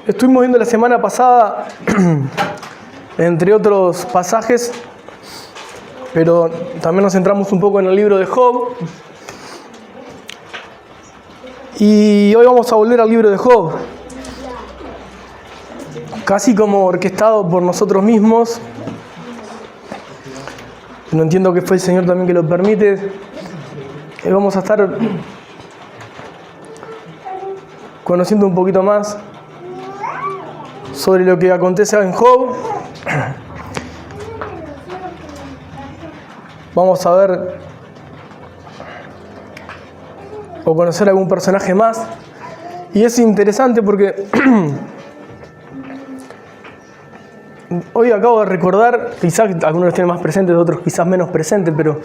Estuvimos viendo la semana pasada, entre otros pasajes, pero también nos centramos un poco en el libro de Job. Y hoy vamos a volver al libro de Job, casi como orquestado por nosotros mismos. No entiendo que fue el Señor también que lo permite. Y vamos a estar conociendo un poquito más sobre lo que acontece en Job. Vamos a ver o conocer algún personaje más. Y es interesante porque hoy acabo de recordar, quizás algunos los tienen más presentes, otros quizás menos presentes, pero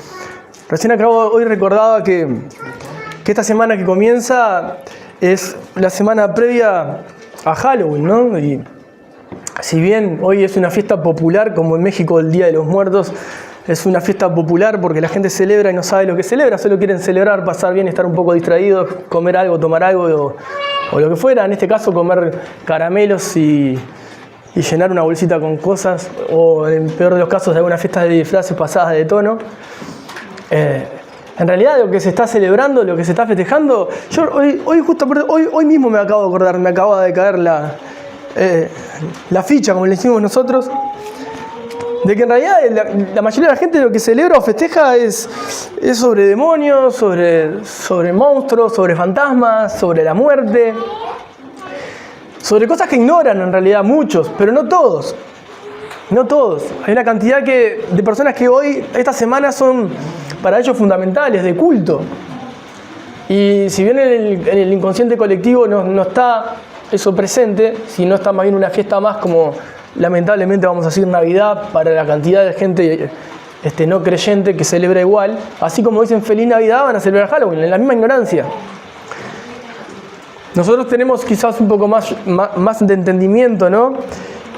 recién hoy recordaba que esta semana que comienza es la semana previa a Halloween, ¿no? Y si bien hoy es una fiesta popular, como en México el Día de los Muertos, es una fiesta popular porque la gente celebra y no sabe lo que celebra, solo quieren celebrar, pasar bien, estar un poco distraídos, comer algo, tomar algo o lo que fuera. En este caso, comer caramelos y llenar una bolsita con cosas, o en el peor de los casos, de algunas fiestas de disfraces pasadas de tono. En realidad, lo que se está celebrando, lo que se está festejando, yo hoy mismo me acabo de acordar, me acaba de caer la ficha, como le decimos nosotros, de que en realidad la mayoría de la gente lo que celebra o festeja es sobre demonios, sobre monstruos, sobre fantasmas, sobre la muerte, sobre cosas que ignoran en realidad muchos, pero no todos. No todos. Hay una cantidad de personas que hoy, esta semana, son para ellos fundamentales, de culto. Y si bien en el inconsciente colectivo no está eso presente, si no está más bien una fiesta más como lamentablemente vamos a decir Navidad para la cantidad de gente no creyente que celebra igual, así como dicen Feliz Navidad, van a celebrar Halloween, en la misma ignorancia. Nosotros tenemos quizás un poco más de entendimiento, ¿no?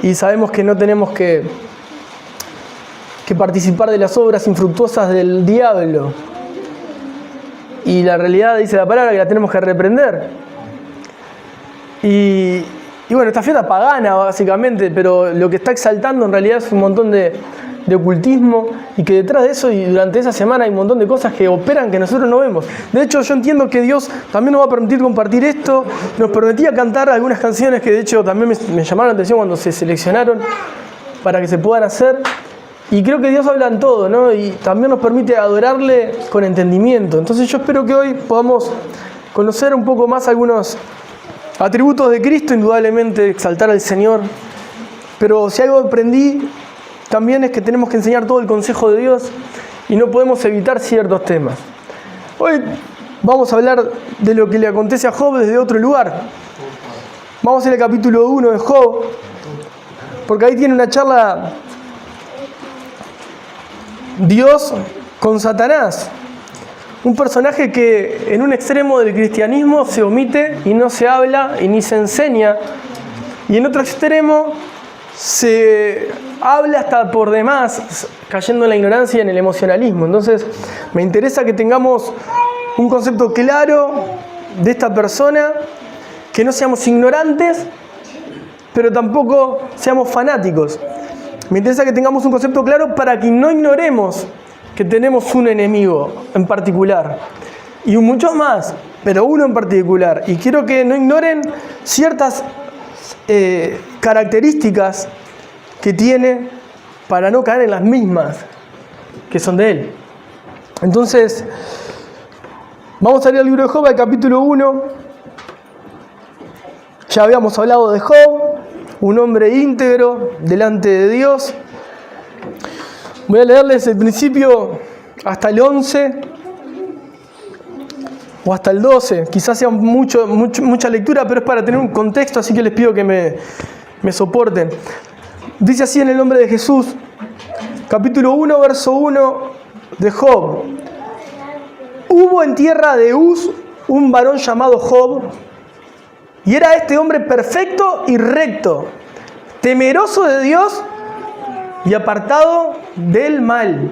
Y sabemos que no tenemos que participar de las obras infructuosas del diablo. Y la realidad dice la palabra que la tenemos que reprender. Y bueno, esta fiesta pagana básicamente, pero lo que está exaltando en realidad es un montón de ocultismo, y que detrás de eso y durante esa semana hay un montón de cosas que operan que nosotros no vemos. De hecho, yo entiendo que Dios también nos va a permitir compartir esto. Nos prometía cantar algunas canciones que de hecho también me llamaron la atención cuando se seleccionaron para que se puedan hacer. Y creo que Dios habla en todo, ¿no? Y también nos permite adorarle con entendimiento. Entonces yo espero que hoy podamos conocer un poco más algunos atributos de Cristo, indudablemente exaltar al Señor. Pero si algo aprendí también es que tenemos que enseñar todo el consejo de Dios y no podemos evitar ciertos temas. Hoy vamos a hablar de lo que le acontece a Job desde otro lugar. Vamos a ir al capítulo 1 de Job, porque ahí tiene una charla Dios con Satanás. Un personaje que en un extremo del cristianismo se omite y no se habla y ni se enseña. Y en otro extremo se habla hasta por demás, cayendo en la ignorancia y en el emocionalismo. Entonces, me interesa que tengamos un concepto claro de esta persona, que no seamos ignorantes, pero tampoco seamos fanáticos. Me interesa que tengamos un concepto claro para que no ignoremos que tenemos un enemigo en particular, y muchos más, pero uno en particular. Y quiero que no ignoren ciertas características que tiene para no caer en las mismas que son de él. Entonces, vamos a leer el libro de Job, al capítulo 1. Ya habíamos hablado de Job, un hombre íntegro delante de Dios. Voy a leerles el principio hasta el 11 o hasta el 12. Quizás sea mucha lectura, pero es para tener un contexto, así que les pido que me soporten. Dice así en el nombre de Jesús, capítulo 1, verso 1 de Job. Hubo en tierra de Uz un varón llamado Job, y era este hombre perfecto y recto, temeroso de Dios y apartado del mal.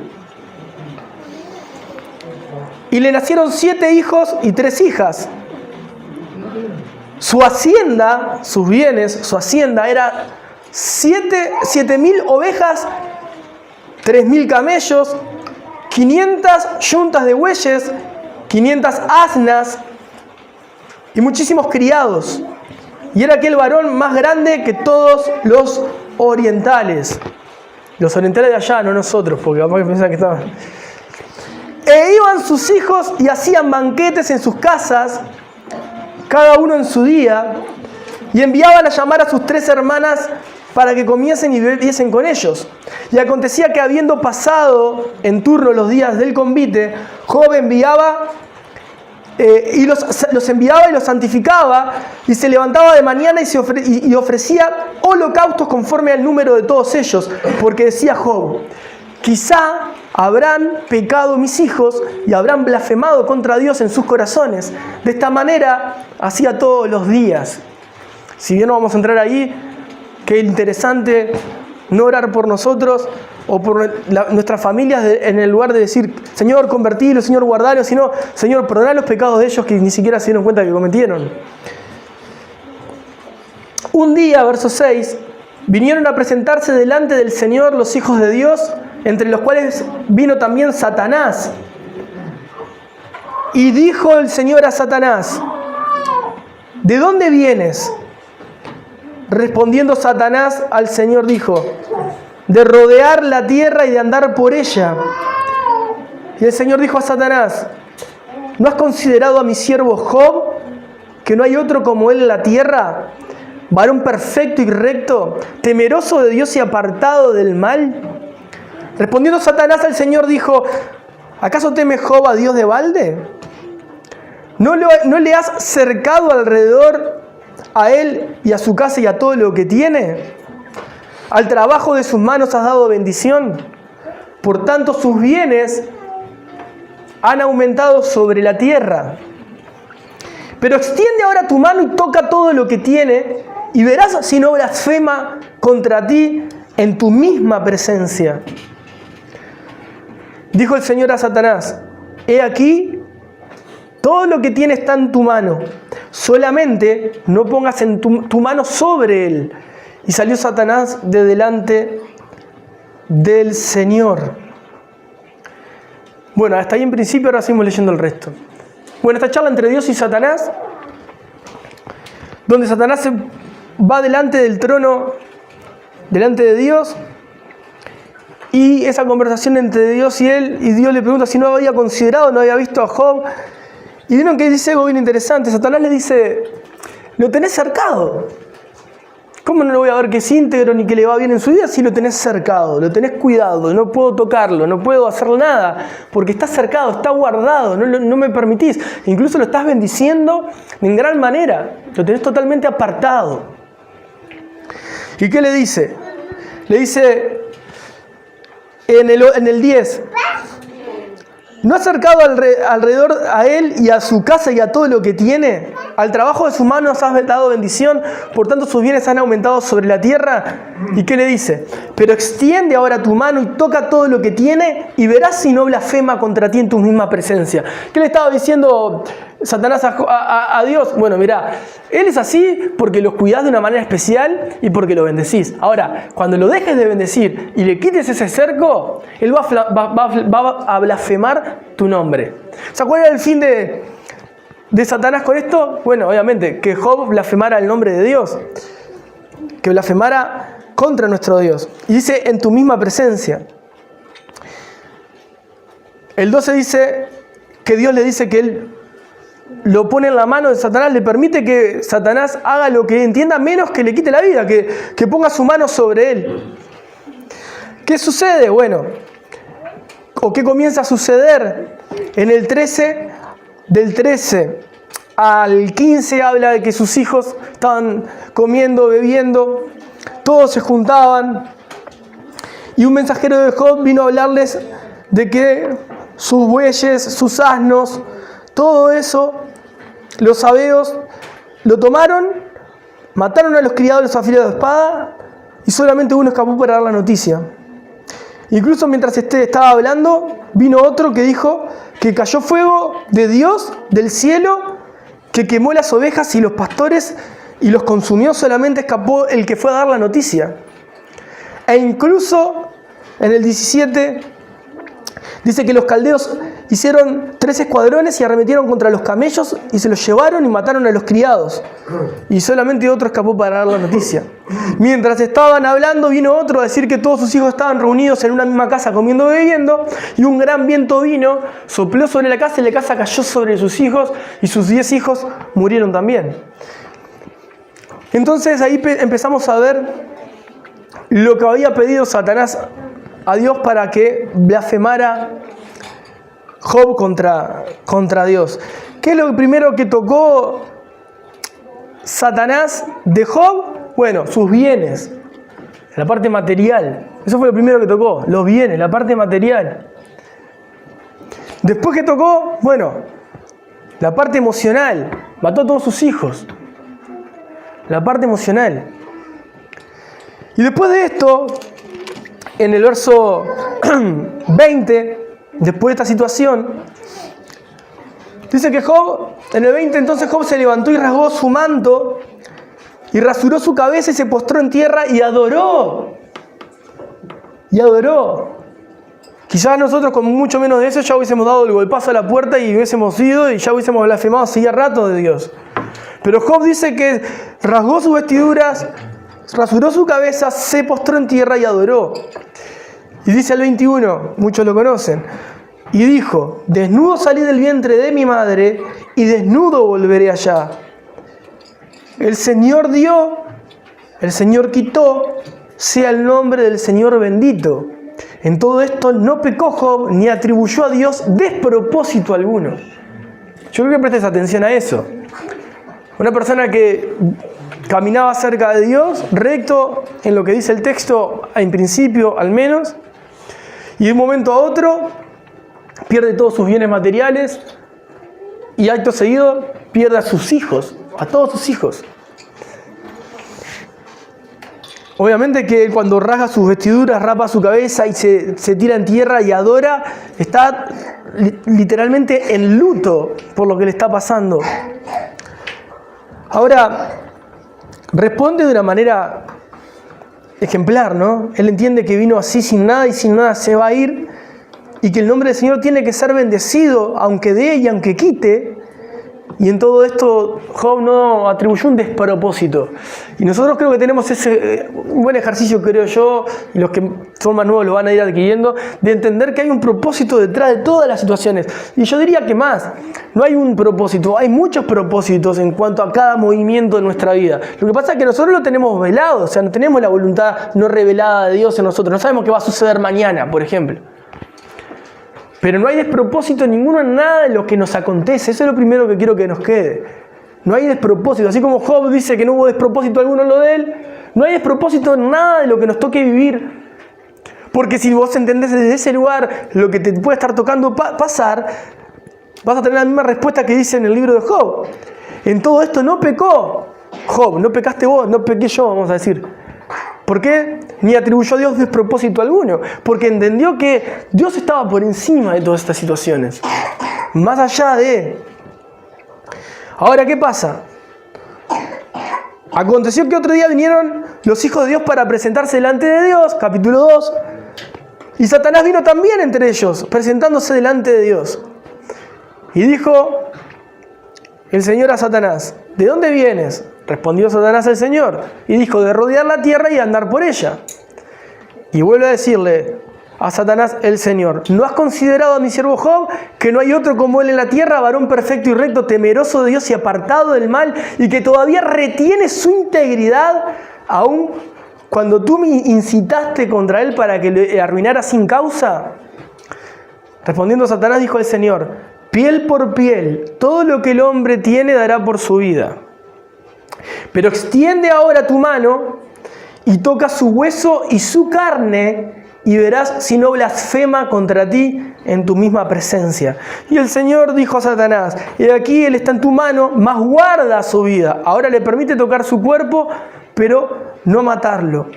Y le nacieron 7 hijos y 3 hijas. Su hacienda, sus bienes, su hacienda era 7.000 ovejas, 3.000 camellos, 500 yuntas de bueyes, 500 asnas y muchísimos criados. Y era aquel varón más grande que todos los orientales. Los orientales de allá, no nosotros, porque capaz que pensaban que estaban. E iban sus hijos y hacían banquetes en sus casas, cada uno en su día, y enviaban a llamar a sus 3 hermanas para que comiesen y bebiesen con ellos. Y acontecía que habiendo pasado en turno los días del convite, Job enviaba y los enviaba y los santificaba, y se levantaba de mañana y ofrecía holocaustos conforme al número de todos ellos, porque decía Job: quizá habrán pecado mis hijos y habrán blasfemado contra Dios en sus corazones. De esta manera hacía todos los días. Si bien no vamos a entrar ahí, qué interesante no orar por nosotros o por nuestras familias en el lugar de decir: Señor, convertilo, Señor, guardalo, sino: Señor, perdoná los pecados de ellos que ni siquiera se dieron cuenta que cometieron. Un día, verso 6, vinieron a presentarse delante del Señor los hijos de Dios, entre los cuales vino también Satanás. Y dijo el Señor a Satanás: ¿de dónde vienes? Respondiendo Satanás al Señor dijo: de rodear la tierra y de andar por ella. Y el Señor dijo a Satanás: ¿no has considerado a mi siervo Job, que no hay otro como él en la tierra, varón perfecto y recto, temeroso de Dios y apartado del mal? Respondiendo Satanás al Señor dijo: ¿acaso teme Job a Dios de balde? ¿No le has cercado alrededor a él y a su casa y a todo lo que tiene? Al trabajo de sus manos has dado bendición. Por tanto, sus bienes han aumentado sobre la tierra. Pero extiende ahora tu mano y toca todo lo que tiene, y verás si no blasfema contra ti en tu misma presencia. Dijo el Señor a Satanás: he aquí, todo lo que tiene está en tu mano, solamente no pongas en tu mano sobre él. Y salió Satanás de delante del Señor. Bueno, hasta ahí en principio, ahora seguimos leyendo el resto. Bueno, esta charla entre Dios y Satanás, donde Satanás va delante del trono, delante de Dios, y esa conversación entre Dios y él, y Dios le pregunta si no había considerado, no había visto a Job. Y vieron que dice algo bien interesante. Satanás le dice: lo tenés cercado. ¿Cómo no lo voy a ver que es íntegro ni que le va bien en su vida si lo tenés cercado, lo tenés cuidado? No puedo tocarlo, no puedo hacer nada, porque está cercado, está guardado, no me permitís. Incluso lo estás bendiciendo en gran manera, lo tenés totalmente apartado. ¿Y qué le dice? Le dice en el 10: ¿no has cercado alrededor a él y a su casa y a todo lo que tiene? Al trabajo de sus manos has dado bendición, por tanto sus bienes han aumentado sobre la tierra. ¿Y qué le dice? Pero extiende ahora tu mano y toca todo lo que tiene, y verás si no blasfema contra ti en tu misma presencia. ¿Qué le estaba diciendo Satanás a Dios? Bueno, mirá, él es así porque los cuidás de una manera especial y porque lo bendecís. Ahora, cuando lo dejes de bendecir y le quites ese cerco, él va a blasfemar tu nombre. O sea, ¿cuál era el fin de Satanás con esto? Bueno, obviamente, que Job blasfemara el nombre de Dios, que blasfemara contra nuestro Dios. Y dice: en tu misma presencia. El 12 dice que Dios le dice que él lo pone en la mano de Satanás, le permite que Satanás haga lo que entienda, menos que le quite la vida, que ponga su mano sobre él. ¿Qué sucede? Bueno, o qué comienza a suceder en el 13, del 13 al 15 habla de que sus hijos estaban comiendo, bebiendo, todos se juntaban, y un mensajero de Job vino a hablarles de que sus bueyes, sus asnos, todo eso, los sabeos, lo tomaron, mataron a los criados, los afilados de espada, y solamente uno escapó para dar la noticia. Incluso mientras estaba hablando, vino otro que dijo que cayó fuego de Dios, del cielo, que quemó las ovejas y los pastores y los consumió, solamente escapó el que fue a dar la noticia. E incluso en el 17 dice que los caldeos hicieron 3 escuadrones y arremetieron contra los camellos y se los llevaron y mataron a los criados. Y solamente otro escapó para dar la noticia. Mientras estaban hablando, vino otro a decir que todos sus hijos estaban reunidos en una misma casa comiendo y bebiendo, y un gran viento vino, sopló sobre la casa y la casa cayó sobre sus hijos, y sus 10 hijos murieron también. Entonces ahí empezamos a ver lo que había pedido Satanás a Dios para que blasfemara Job contra Dios. ¿Qué es lo primero que tocó Satanás de Job? Bueno, sus bienes, la parte material. Eso fue lo primero que tocó, los bienes, la parte material. Después que tocó, bueno, la parte emocional. Mató a todos sus hijos. La parte emocional. Y después de esto, en el verso 20, después de esta situación, dice que Job, en el 20, entonces Job se levantó y rasgó su manto y rasuró su cabeza y se postró en tierra y adoró. Y adoró. Quizás nosotros con mucho menos de eso ya hubiésemos dado el golpazo a la puerta y hubiésemos ido y ya hubiésemos blasfemado hacía rato de Dios. Pero Job dice que rasgó sus vestiduras, rasuró su cabeza, se postró en tierra y adoró. Y dice el 21, muchos lo conocen, y dijo: desnudo salí del vientre de mi madre y desnudo volveré allá. El Señor dio, el Señor quitó, sea el nombre del Señor bendito. En todo esto no pecó Job ni atribuyó a Dios despropósito alguno. Yo creo que prestes atención a eso. Una persona que caminaba cerca de Dios, recto en lo que dice el texto, en principio al menos, y de un momento a otro pierde todos sus bienes materiales y acto seguido pierde a sus hijos, a todos sus hijos. Obviamente que cuando rasga sus vestiduras, rapa su cabeza y se tira en tierra y adora, está literalmente en luto por lo que le está pasando. Ahora, responde de una manera ejemplar, ¿no? Él entiende que vino así sin nada y sin nada se va a ir, y que el nombre del Señor tiene que ser bendecido, aunque dé y aunque quite. Y en todo esto Job no atribuyó un despropósito. Y nosotros creo que tenemos un buen ejercicio, creo yo, y los que son más nuevos lo van a ir adquiriendo, de entender que hay un propósito detrás de todas las situaciones. Y yo diría que más, no hay un propósito, hay muchos propósitos en cuanto a cada movimiento de nuestra vida. Lo que pasa es que nosotros lo tenemos velado, o sea, no tenemos la voluntad no revelada de Dios en nosotros. No sabemos qué va a suceder mañana, por ejemplo. Pero no hay despropósito ninguno en nada de lo que nos acontece. Eso es lo primero que quiero que nos quede. No hay despropósito. Así como Job dice que no hubo despropósito alguno en lo de él, no hay despropósito en nada de lo que nos toque vivir. Porque si vos entendés desde ese lugar lo que te puede estar tocando pasar, vas a tener la misma respuesta que dice en el libro de Job. En todo esto no pecó Job, no pecaste vos, no pequé yo, vamos a decir. ¿Por qué? Ni atribuyó a Dios despropósito alguno. Porque entendió que Dios estaba por encima de todas estas situaciones. Más allá de... Ahora, ¿qué pasa? Aconteció que otro día vinieron los hijos de Dios para presentarse delante de Dios, capítulo 2. Y Satanás vino también entre ellos, presentándose delante de Dios. Y dijo el Señor a Satanás: ¿de dónde vienes? Respondió Satanás al Señor y dijo: de rodear la tierra y andar por ella. Y vuelve a decirle a Satanás el Señor: ¿no has considerado a mi siervo Job, que no hay otro como él en la tierra, varón perfecto y recto, temeroso de Dios y apartado del mal, y que todavía retiene su integridad, aun cuando tú me incitaste contra él para que le arruinara sin causa? Respondiendo Satanás dijo el Señor: piel por piel, todo lo que el hombre tiene dará por su vida. Pero extiende ahora tu mano y toca su hueso y su carne, y verás si no blasfema contra ti en tu misma presencia. Y el Señor dijo a Satanás: he aquí, él está en tu mano, mas guarda su vida. Ahora le permite tocar su cuerpo, pero no matarlo.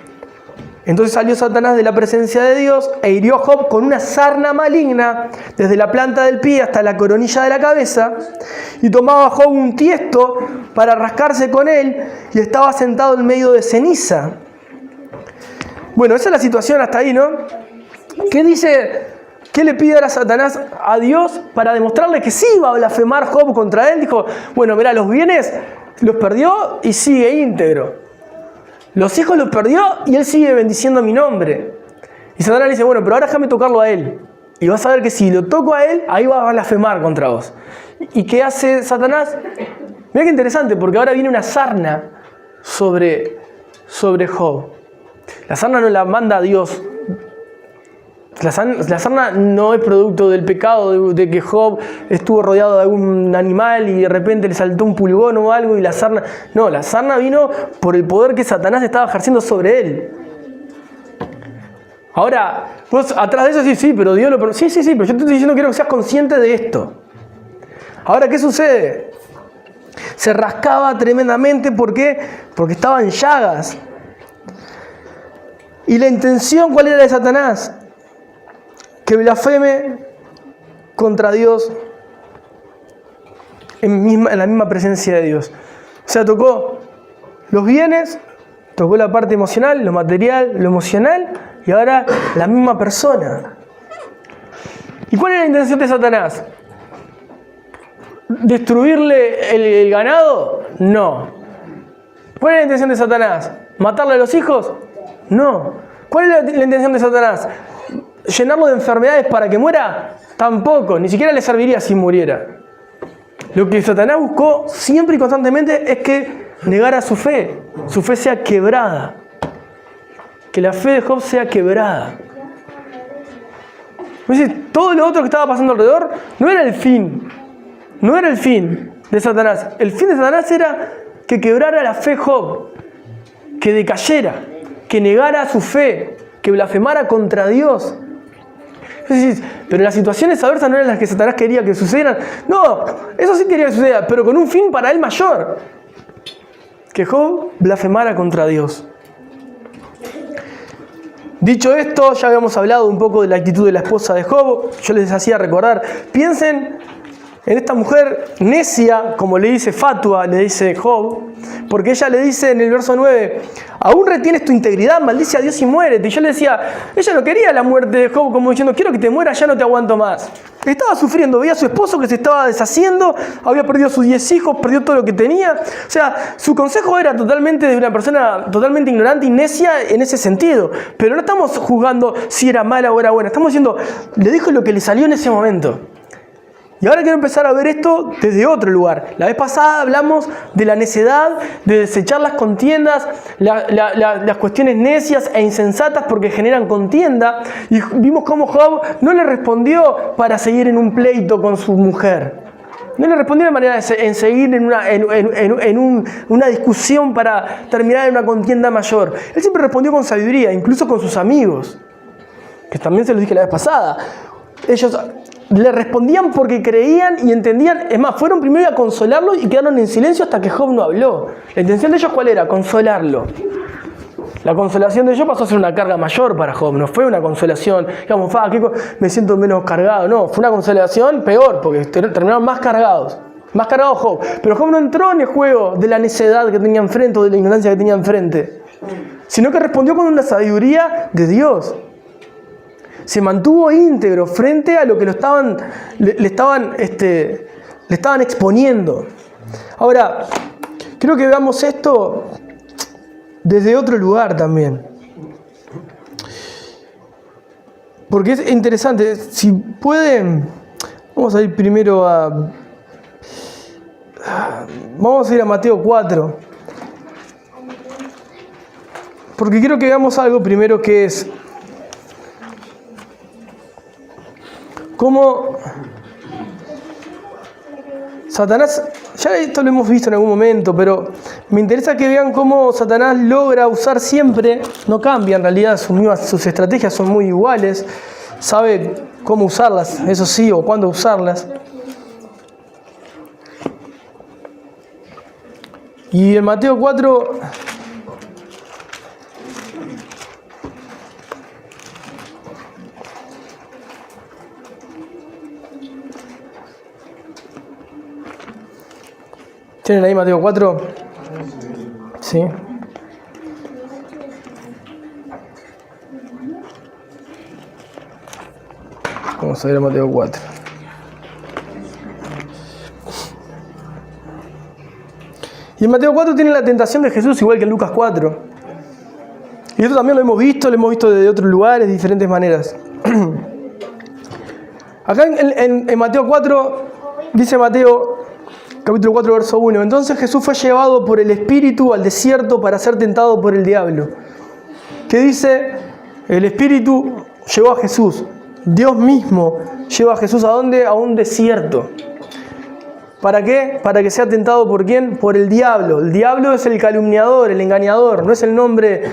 Entonces salió Satanás de la presencia de Dios e hirió a Job con una sarna maligna desde la planta del pie hasta la coronilla de la cabeza, y tomaba a Job un tiesto para rascarse con él y estaba sentado en medio de ceniza. Bueno, esa es la situación hasta ahí, ¿no? ¿Qué dice? ¿Qué le pide ahora Satanás a Dios para demostrarle que sí iba a blasfemar Job contra él? Dijo, bueno, mira, los bienes los perdió y sigue íntegro. Los hijos los perdió y él sigue bendiciendo mi nombre. Y Satanás le dice, bueno, pero ahora déjame tocarlo a él. Y vas a ver que si lo toco a él, ahí va a blasfemar contra vos. ¿Y qué hace Satanás? Mira qué interesante, porque ahora viene una sarna sobre Job. La sarna no la manda Dios. La sarna no es producto del pecado de que Job estuvo rodeado de algún animal y de repente le saltó un pulgón o algo y la sarna... No, la sarna vino por el poder que Satanás estaba ejerciendo sobre él. Ahora, vos atrás de eso decís, sí, pero Dios lo... Sí, pero yo te estoy diciendo que quiero que seas consciente de esto. Ahora, ¿qué sucede? Se rascaba tremendamente, ¿por qué? Porque estaba en llagas. ¿Y la intención cuál era de Satanás? Que blasfeme contra Dios en la misma presencia de Dios. O sea, tocó los bienes, tocó la parte emocional, lo material, lo emocional, y ahora la misma persona. ¿Y cuál es la intención de Satanás? ¿Destruirle el ganado? No. ¿Cuál es la intención de Satanás? ¿Matarle a los hijos? No. ¿Cuál es la intención de Satanás? ¿Llenarlo de enfermedades para que muera? Tampoco, ni siquiera le serviría si muriera. Lo que Satanás buscó siempre y constantemente es que negara su fe sea quebrada. Que la fe de Job sea quebrada. Es decir, todo lo otro que estaba pasando alrededor no era el fin. No era el fin de Satanás. El fin de Satanás era que quebrara la fe Job. Que decayera. Que negara su fe. Que blasfemara contra Dios. Pero las situaciones adversas no eran las que Satanás quería que sucedieran. No, eso sí quería que suceda, pero con un fin para él mayor. Que Job blasfemara contra Dios. Dicho esto, ya habíamos hablado un poco de la actitud de la esposa de Job. Yo les hacía recordar, piensen en esta mujer necia, como le dice Fatua, le dice Job, porque ella le dice en el verso 9, aún retienes tu integridad, maldice a Dios y muérete. Y yo le decía, ella no quería la muerte de Job, como diciendo, quiero que te mueras, ya no te aguanto más. Estaba sufriendo, veía a su esposo que se estaba deshaciendo, había perdido sus 10 hijos, perdió todo lo que tenía. O sea, su consejo era totalmente de una persona totalmente ignorante y necia en ese sentido. Pero no estamos juzgando si era mala o era buena, estamos diciendo, le dijo lo que le salió en ese momento. Y ahora quiero empezar a ver esto desde otro lugar. La vez pasada hablamos de la necedad, de desechar las contiendas, las cuestiones necias e insensatas porque generan contienda. Y vimos cómo Job no le respondió para seguir en un pleito con su mujer. No le respondió de manera en seguir en una discusión para terminar en una contienda mayor. Él siempre respondió con sabiduría, incluso con sus amigos. Que también se los dije la vez pasada. Ellos le respondían porque creían y entendían. Es más, fueron primero a consolarlo y quedaron en silencio hasta que Job no habló. La intención de ellos, ¿cuál era? Consolarlo. La consolación de ellos pasó a ser una carga mayor para Job. No fue una consolación, digamos, me siento menos cargado. No, fue una consolación peor, porque terminaron más cargados. Más cargado Job. Pero Job no entró en el juego de la necedad que tenía enfrente o de la ignorancia que tenía enfrente, sino que respondió con una sabiduría de Dios. Se mantuvo íntegro frente a lo que le estaban exponiendo. Ahora, creo que veamos esto desde otro lugar también. Porque es interesante. Si pueden, vamos a ir primero vamos a ir a Mateo 4. Porque quiero que veamos algo primero que es cómo Satanás, ya esto lo hemos visto en algún momento, pero me interesa que vean cómo Satanás logra usar siempre, no cambia en realidad, sus estrategias son muy iguales, sabe cómo usarlas, eso sí, o cuándo usarlas. Y en Mateo 4, ¿Tienen ahí Mateo 4? Sí. Vamos a ver a Mateo 4. Y en Mateo 4 tiene la tentación de Jesús, igual que en Lucas 4. Y esto también lo hemos visto de otros lugares, de diferentes maneras. Acá en Mateo 4, dice Mateo, capítulo 4, verso 1. Entonces Jesús fue llevado por el Espíritu al desierto para ser tentado por el diablo. ¿Qué dice? El Espíritu llevó a Jesús. Dios mismo lleva a Jesús ¿a dónde? A un desierto. ¿Para qué? Para que sea tentado ¿por quién? Por el diablo. El diablo es el calumniador, el engañador. No es el nombre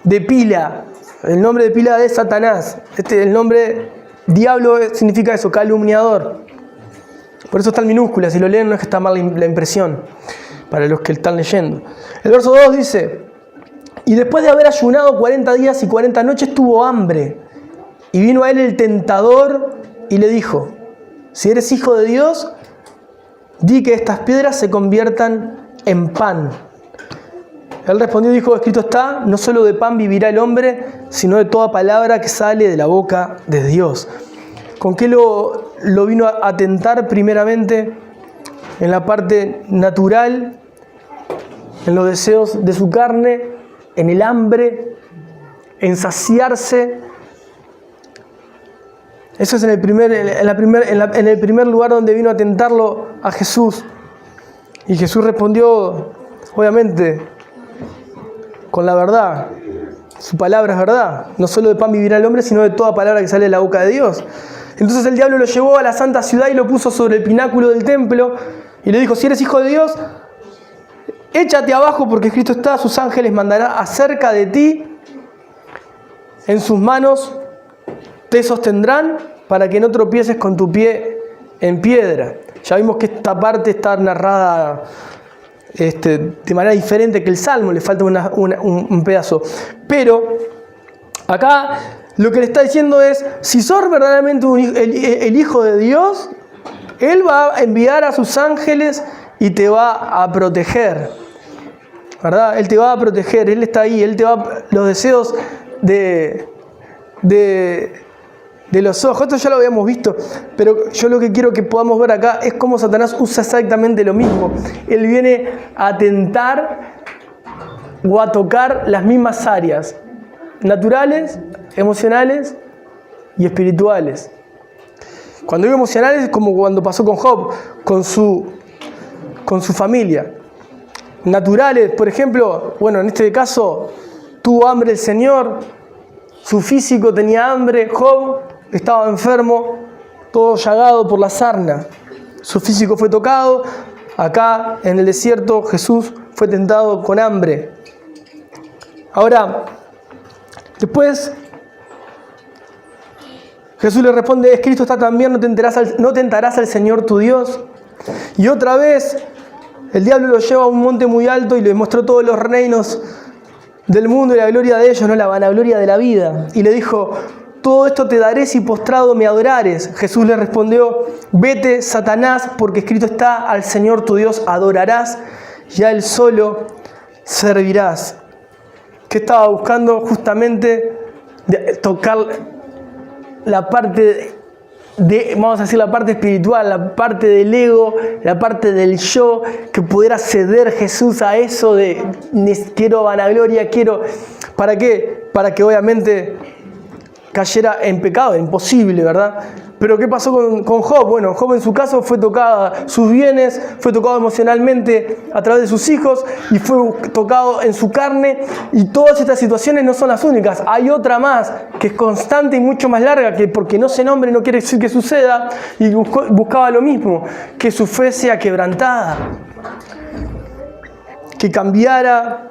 de pila. El nombre de pila es Satanás. El nombre diablo significa eso, calumniador. Por eso está en minúscula. Si lo leen no es que está mal la impresión. Para los que están leyendo. El verso 2 dice: y después de haber ayunado 40 días y 40 noches tuvo hambre. Y vino a él el tentador y le dijo: si eres hijo de Dios, di que estas piedras se conviertan en pan. Él respondió y dijo: escrito está, no solo de pan vivirá el hombre, sino de toda palabra que sale de la boca de Dios. ¿Con qué lo vino a tentar primeramente? En la parte natural, en los deseos de su carne, en el hambre, en saciarse. Eso es en el primer lugar donde vino a tentarlo a Jesús. Y Jesús respondió, obviamente, con la verdad. Su palabra es verdad. No solo de pan vivirá el hombre, sino de toda palabra que sale de la boca de Dios. Entonces el diablo lo llevó a la santa ciudad y lo puso sobre el pináculo del templo. Y le dijo: si eres hijo de Dios, échate abajo, porque escrito está, sus ángeles mandará acerca de ti. En sus manos te sostendrán para que no tropieces con tu pie en piedra. Ya vimos que esta parte está narrada de manera diferente que el Salmo, le falta un pedazo. Pero acá lo que le está diciendo es: si sos verdaderamente el Hijo de Dios, Él va a enviar a sus ángeles y te va a proteger. ¿Verdad? Él te va a proteger, Él está ahí, Él te va los deseos de los ojos. Esto ya lo habíamos visto, pero yo lo que quiero que podamos ver acá es cómo Satanás usa exactamente lo mismo. Él viene a tentar o a tocar las mismas áreas, naturales, emocionales y espirituales. Cuando digo emocionales es como cuando pasó con Job, con su familia. Naturales, por ejemplo, bueno, en este caso tuvo hambre el Señor, su físico tenía hambre. Job estaba enfermo, todo llagado por la sarna. Su físico fue tocado. Acá en el desierto Jesús fue tentado con hambre. Ahora, después Jesús le responde: escrito está también, no tentarás al Señor tu Dios. Y otra vez el diablo lo lleva a un monte muy alto y le mostró todos los reinos del mundo y la gloria de ellos, no la vanagloria de la vida. Y le dijo: todo esto te daré si postrado me adorares. Jesús le respondió: vete, Satanás, porque escrito está, al Señor tu Dios adorarás y a Él solo servirás. ¿Qué estaba buscando? Justamente tocar la parte vamos a decir, la parte espiritual, la parte del ego, la parte del yo, que pudiera ceder Jesús a eso de quiero vanagloria, quiero... ¿Para qué? Para que obviamente cayera en pecado, imposible, ¿verdad? Pero ¿qué pasó con Job? Bueno, Job en su caso fue tocado sus bienes, fue tocado emocionalmente a través de sus hijos y fue tocado en su carne. Y todas estas situaciones no son las únicas. Hay otra más que es constante y mucho más larga, que porque no se nombre no quiere decir que suceda, y buscaba lo mismo, que su fe sea quebrantada, que cambiara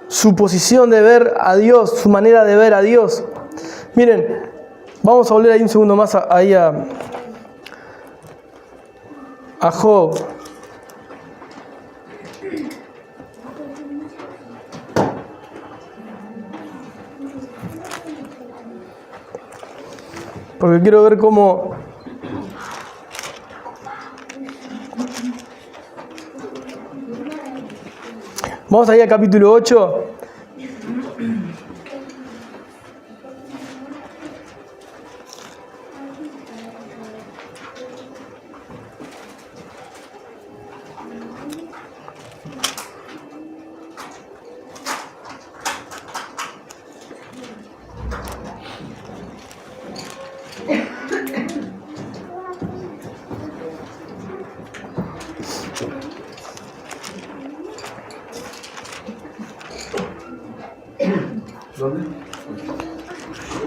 su posición de ver a Dios, su manera de ver a Dios. Miren, vamos a volver ahí un segundo más a Job. Porque quiero ver cómo Vamos a ir al capítulo 8.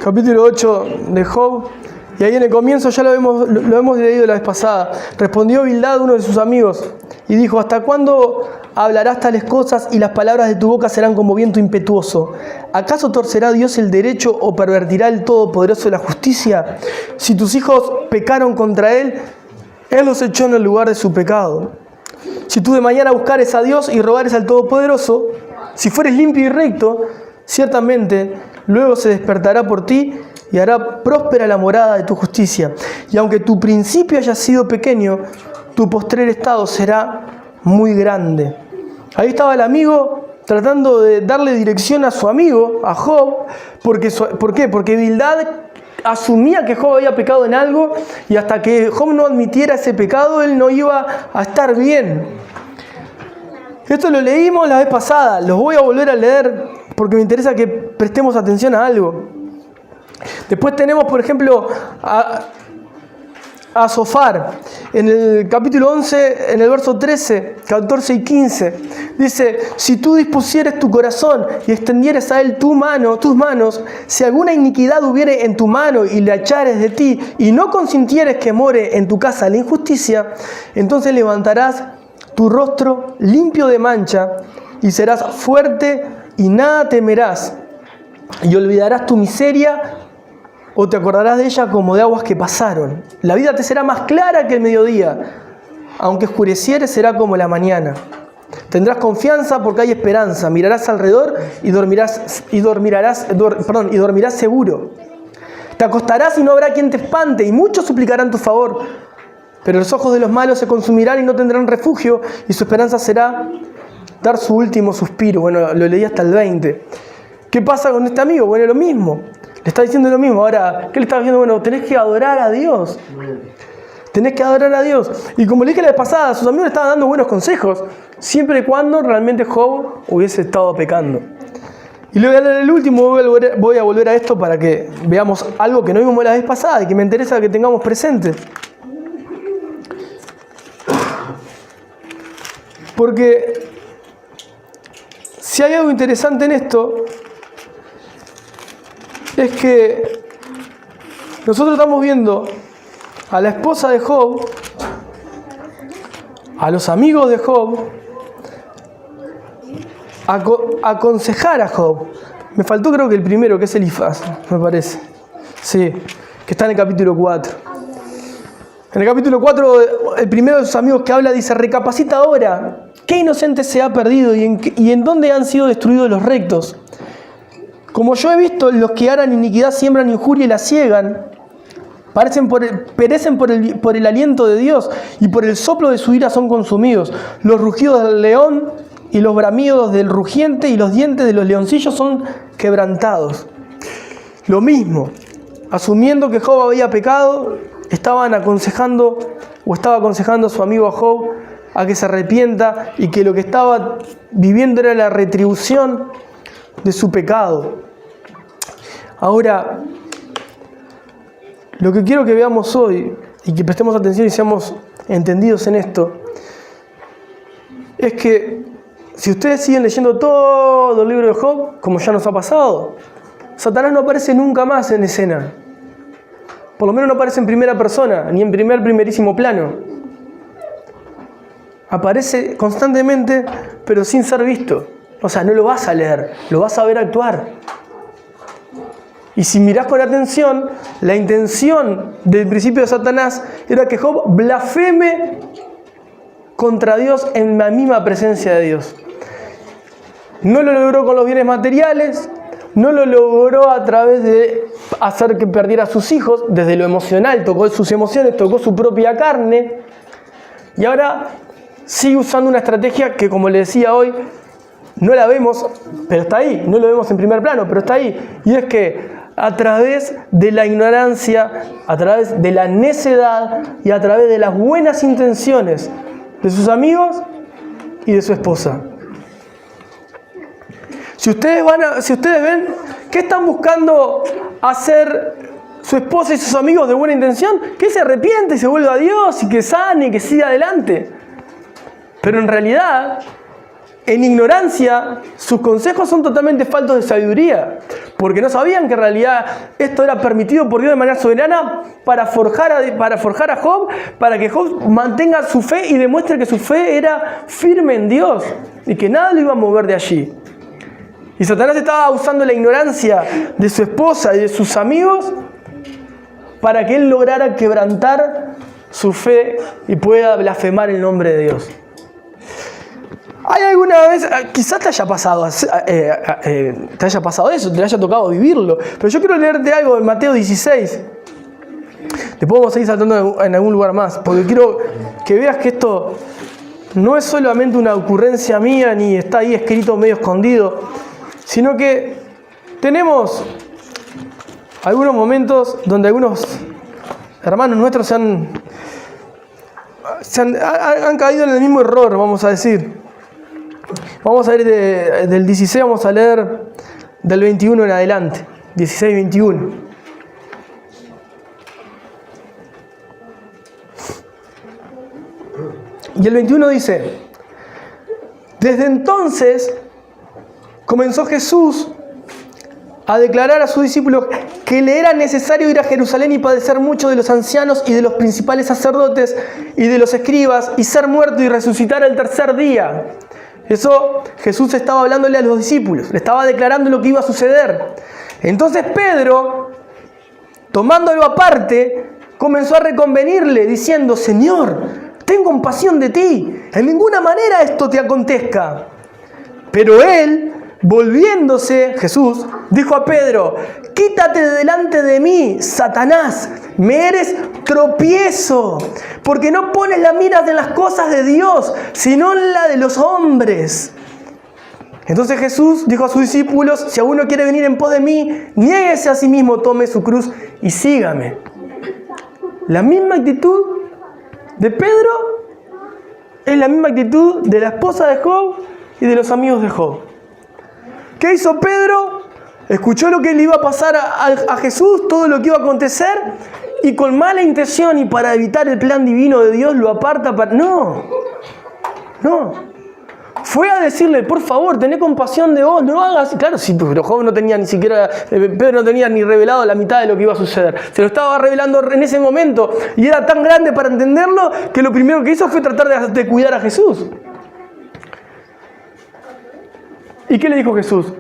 Capítulo 8 de Job, y ahí en el comienzo ya lo hemos leído la vez pasada. Respondió Bildad, uno de sus amigos, y dijo: ¿hasta cuándo hablarás tales cosas y las palabras de tu boca serán como viento impetuoso? ¿Acaso torcerá Dios el derecho o pervertirá el Todopoderoso la justicia? Si tus hijos pecaron contra Él, Él los echó en el lugar de su pecado. Si tú de mañana buscares a Dios y rogares al Todopoderoso, si fueres limpio y recto, ciertamente luego se despertará por ti y hará próspera la morada de tu justicia. Y aunque tu principio haya sido pequeño, tu postrer estado será muy grande. Ahí estaba el amigo tratando de darle dirección a su amigo, a Job. ¿Por qué? Porque Bildad asumía que Job había pecado en algo, y hasta que Job no admitiera ese pecado, él no iba a estar bien. Esto lo leímos la vez pasada, los voy a volver a leer porque me interesa que prestemos atención a algo. Después tenemos, por ejemplo, a Zofar, en el capítulo 11, en el verso 13, 14 y 15. Dice: si tú dispusieres tu corazón y extendieres a él tus manos, si alguna iniquidad hubiere en tu mano y la echares de ti, y no consintieres que more en tu casa la injusticia, entonces levantarás tu rostro limpio de mancha y serás fuerte y nada temerás, y olvidarás tu miseria o te acordarás de ella como de aguas que pasaron. La vida te será más clara que el mediodía, aunque oscureciere será como la mañana. Tendrás confianza porque hay esperanza, mirarás alrededor y dormirás seguro. Te acostarás y no habrá quien te espante, y muchos suplicarán tu favor. Pero los ojos de los malos se consumirán y no tendrán refugio, y su esperanza será dar su último suspiro. Bueno, lo leí hasta el 20. ¿Qué pasa con este amigo? Bueno, lo mismo. Le está diciendo lo mismo. Ahora, ¿qué le está diciendo? Bueno, tenés que adorar a Dios. Tenés que adorar a Dios. Y como le dije la vez pasada, sus amigos le estaban dando buenos consejos, siempre y cuando realmente Job hubiese estado pecando. Y luego el último, voy a volver a esto para que veamos algo que no vimos la vez pasada y que me interesa que tengamos presente. Porque si hay algo interesante en esto, es que nosotros estamos viendo a la esposa de Job, a los amigos de Job, aconsejar a Job. Me faltó, creo que el primero, que es Elifaz, me parece. Sí, que está en el capítulo 4. En el capítulo 4, el primero de sus amigos que habla dice: recapacita ahora, ¿qué inocente se ha perdido y en dónde han sido destruidos los rectos? Como yo he visto, los que harán iniquidad siembran injuria y la ciegan. Perecen por el aliento de Dios, y por el soplo de su ira son consumidos. Los rugidos del león y los bramidos del rugiente y los dientes de los leoncillos son quebrantados. Lo mismo, asumiendo que Job había pecado, estaba aconsejando a su amigo Job a que se arrepienta, y que lo que estaba viviendo era la retribución de su pecado. Ahora, lo que quiero que veamos hoy, y que prestemos atención y seamos entendidos en esto, es que si ustedes siguen leyendo todo el libro de Job, como ya nos ha pasado, Satanás no aparece nunca más en escena. Por lo menos no aparece en primera persona, ni en primerísimo plano. Aparece constantemente, pero sin ser visto. O sea, no lo vas a leer, lo vas a ver actuar. Y si mirás con atención, la intención del principio de Satanás era que Job blasfeme contra Dios en la misma presencia de Dios. No lo logró con los bienes materiales, no lo logró a través de hacer que perdiera a sus hijos, desde lo emocional, tocó sus emociones, tocó su propia carne, y ahora sigue usando una estrategia que, como le decía hoy, no la vemos, pero está ahí, no lo vemos en primer plano, pero está ahí. Y es que a través de la ignorancia, a través de la necedad y a través de las buenas intenciones de sus amigos y de su esposa. Si ustedes ven, ¿qué están buscando hacer su esposa y sus amigos de buena intención? Que se arrepiente y se vuelva a Dios y que sane y que siga adelante. Pero en realidad, en ignorancia, sus consejos son totalmente faltos de sabiduría, porque no sabían que en realidad esto era permitido por Dios de manera soberana para forjar a Job, para que Job mantenga su fe y demuestre que su fe era firme en Dios y que nada lo iba a mover de allí. Y Satanás estaba usando la ignorancia de su esposa y de sus amigos para que él lograra quebrantar su fe y pueda blasfemar el nombre de Dios. ¿Hay alguna vez, quizás te haya pasado eso, te haya tocado vivirlo, pero yo quiero leerte algo en Mateo 16. Después vamos a ir saltando en algún lugar más, porque quiero que veas que esto no es solamente una ocurrencia mía, ni está ahí escrito medio escondido, sino que tenemos algunos momentos donde algunos hermanos nuestros han caído en el mismo error, vamos a decir. Vamos a ir del 16, vamos a leer del 21 en adelante. 16 y 21. Y el 21 dice: desde entonces comenzó Jesús a declarar a sus discípulos que le era necesario ir a Jerusalén y padecer mucho de los ancianos y de los principales sacerdotes y de los escribas y ser muerto y resucitar el tercer día. Eso Jesús estaba hablándole a los discípulos, le estaba declarando lo que iba a suceder. Entonces Pedro, tomándolo aparte, comenzó a reconvenirle diciendo: Señor, ten compasión de ti, en ninguna manera esto te acontezca. Pero él, volviéndose, Jesús, dijo a Pedro: quítate de delante de mí, Satanás, me eres tropiezo, porque no pones la mira en las cosas de Dios, sino en la de los hombres. Entonces Jesús dijo a sus discípulos: si alguno quiere venir en pos de mí, niéguese a sí mismo, tome su cruz y sígame. La misma actitud de Pedro es la misma actitud de la esposa de Job y de los amigos de Job. ¿Qué hizo Pedro? Escuchó lo que le iba a pasar a Jesús, todo lo que iba a acontecer, y con mala intención y para evitar el plan divino de Dios lo aparta para... No. Fue a decirle: por favor, tené compasión de vos, no hagas... Claro, sí, pero Job no tenía ni siquiera... Pedro no tenía ni revelado la mitad de lo que iba a suceder. Se lo estaba revelando en ese momento y era tan grande para entenderlo que lo primero que hizo fue tratar de cuidar a Jesús. ¿Y qué le dijo Jesús?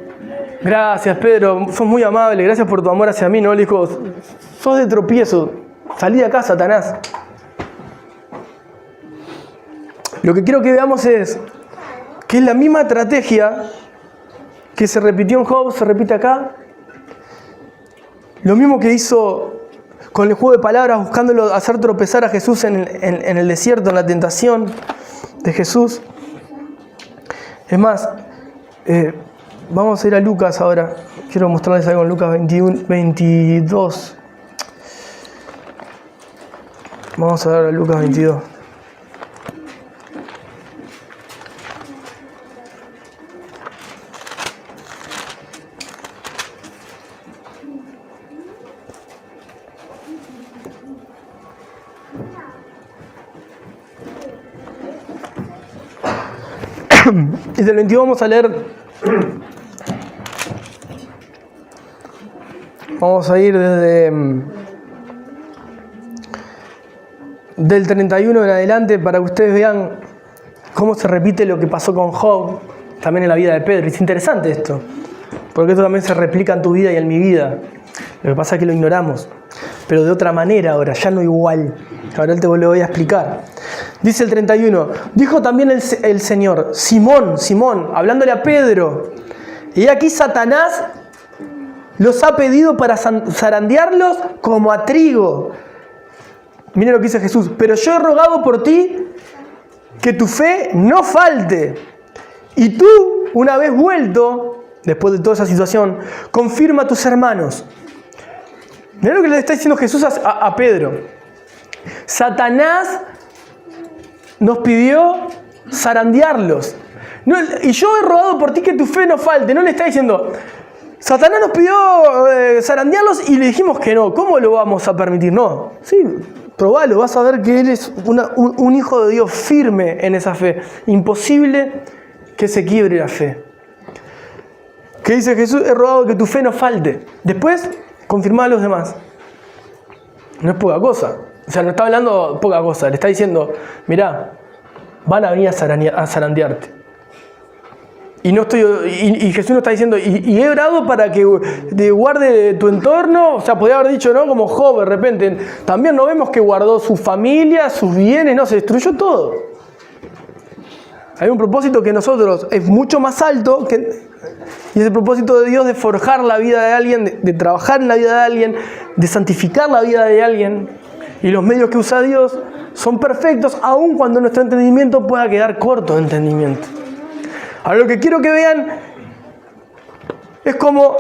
Gracias, Pedro, sos muy amable, gracias por tu amor hacia mí. No, le dijo: sos de tropiezo, salí de acá, Satanás. Lo que quiero que veamos es que es la misma estrategia que se repitió en Job, se repite acá. Lo mismo que hizo con el juego de palabras, buscándolo hacer tropezar a Jesús en el desierto, en la tentación de Jesús. Es más, vamos a ir a Lucas ahora. Quiero mostrarles algo en Lucas 22. Vamos a ver a Lucas 22. Y del 22 vamos a leer. Vamos a ir desde del 31 en adelante para que ustedes vean cómo se repite lo que pasó con Job también en la vida de Pedro. Es interesante esto, porque esto también se replica en tu vida y en mi vida. Lo que pasa es que lo ignoramos, pero de otra manera ahora, ya no igual. Ahora te lo voy a explicar. Dice el 31, dijo también el Señor: Simón, Simón, hablándole a Pedro, y aquí Satanás los ha pedido para zarandearlos como a trigo. Miren lo que dice Jesús: pero yo he rogado por ti que tu fe no falte, y tú, una vez vuelto, después de toda esa situación, confirma a tus hermanos. Mirá lo que le está diciendo Jesús a Pedro. Satanás nos pidió zarandearlos. No, y yo he rogado por ti que tu fe no falte. No le está diciendo, Satanás nos pidió zarandearlos y le dijimos que no. ¿Cómo lo vamos a permitir? No. Sí, probalo, vas a ver que él es un hijo de Dios firme en esa fe. Imposible que se quiebre la fe. ¿Qué dice Jesús? He rogado que tu fe no falte. Después, confirmá a los demás. No es poca cosa. O sea, no está hablando poca cosa. Le está diciendo, mirá, van a venir a zarandearte. Y Jesús nos está diciendo, y he orado para que te guarde tu entorno. O sea, podría haber dicho, ¿no? Como Job, de repente. También no vemos que guardó su familia, sus bienes, no, se destruyó todo. Hay un propósito que nosotros es mucho más alto, y es el propósito de Dios de forjar la vida de alguien, de trabajar en la vida de alguien, de santificar la vida de alguien. Y los medios que usa Dios son perfectos, aun cuando nuestro entendimiento pueda quedar corto de entendimiento. Ahora lo que quiero que vean es cómo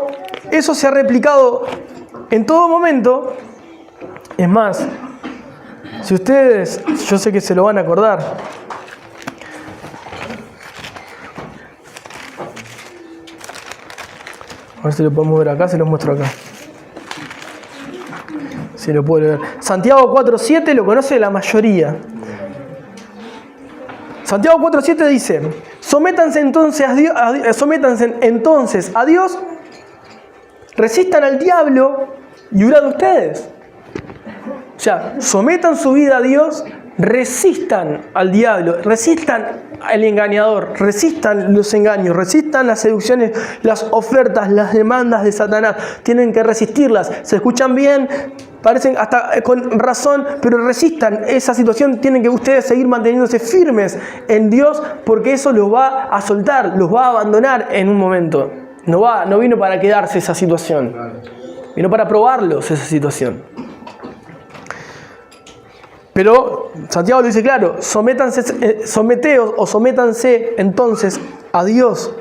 eso se ha replicado en todo momento. Es más, si ustedes, yo sé que se lo van a acordar. A ver si lo podemos ver acá, se lo muestro acá. Si lo puedo leer. Santiago 4.7 lo conoce la mayoría. Santiago 4.7 dice, sométanse entonces a Dios, resistan al diablo y huirá de ustedes. O sea, sometan su vida a Dios, resistan al diablo, resistan al engañador, resistan los engaños, resistan las seducciones, las ofertas, las demandas de Satanás. Tienen que resistirlas. ¿Se escuchan bien? Parecen hasta con razón, pero resistan esa situación. Tienen que ustedes seguir manteniéndose firmes en Dios, porque eso los va a soltar, los va a abandonar en un momento. No vino para quedarse esa situación, vino para probarlos esa situación. Pero Santiago lo dice claro, sométanse entonces a Dios.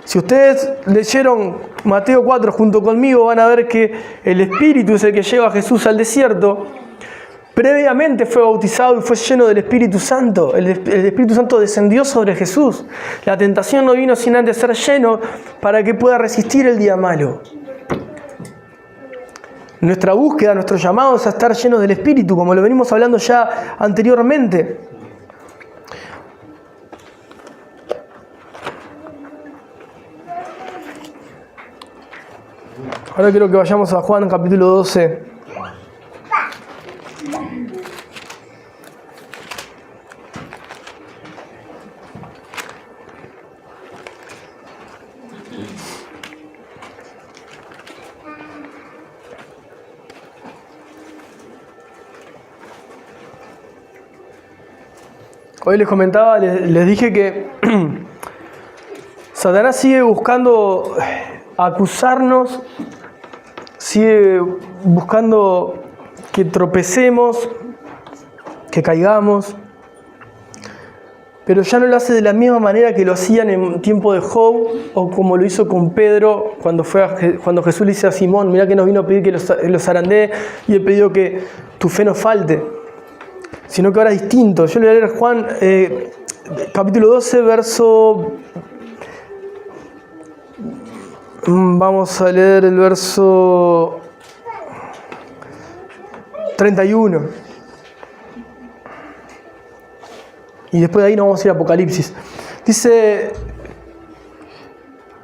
Si ustedes leyeron Mateo 4 junto conmigo, van a ver que el Espíritu es el que lleva a Jesús al desierto. Previamente fue bautizado y fue lleno del Espíritu Santo. El Espíritu Santo descendió sobre Jesús. La tentación no vino sin antes ser lleno para que pueda resistir el día malo. Nuestra búsqueda, nuestro llamado es a estar llenos del Espíritu, como lo venimos hablando ya anteriormente. Ahora quiero que vayamos a Juan capítulo 12. Hoy les comentaba, les dije que Satanás sigue buscando acusarnos, sigue buscando que tropecemos, que caigamos, pero ya no lo hace de la misma manera que lo hacían en tiempo de Job, o como lo hizo con Pedro cuando Jesús le dice a Simón, mirá que nos vino a pedir que los zarandee y he pedido que tu fe no falte. Sino que ahora es distinto. Yo le voy a leer Juan capítulo 12, verso... Vamos a leer el verso 31. Y después de ahí nos vamos a ir a Apocalipsis. Dice...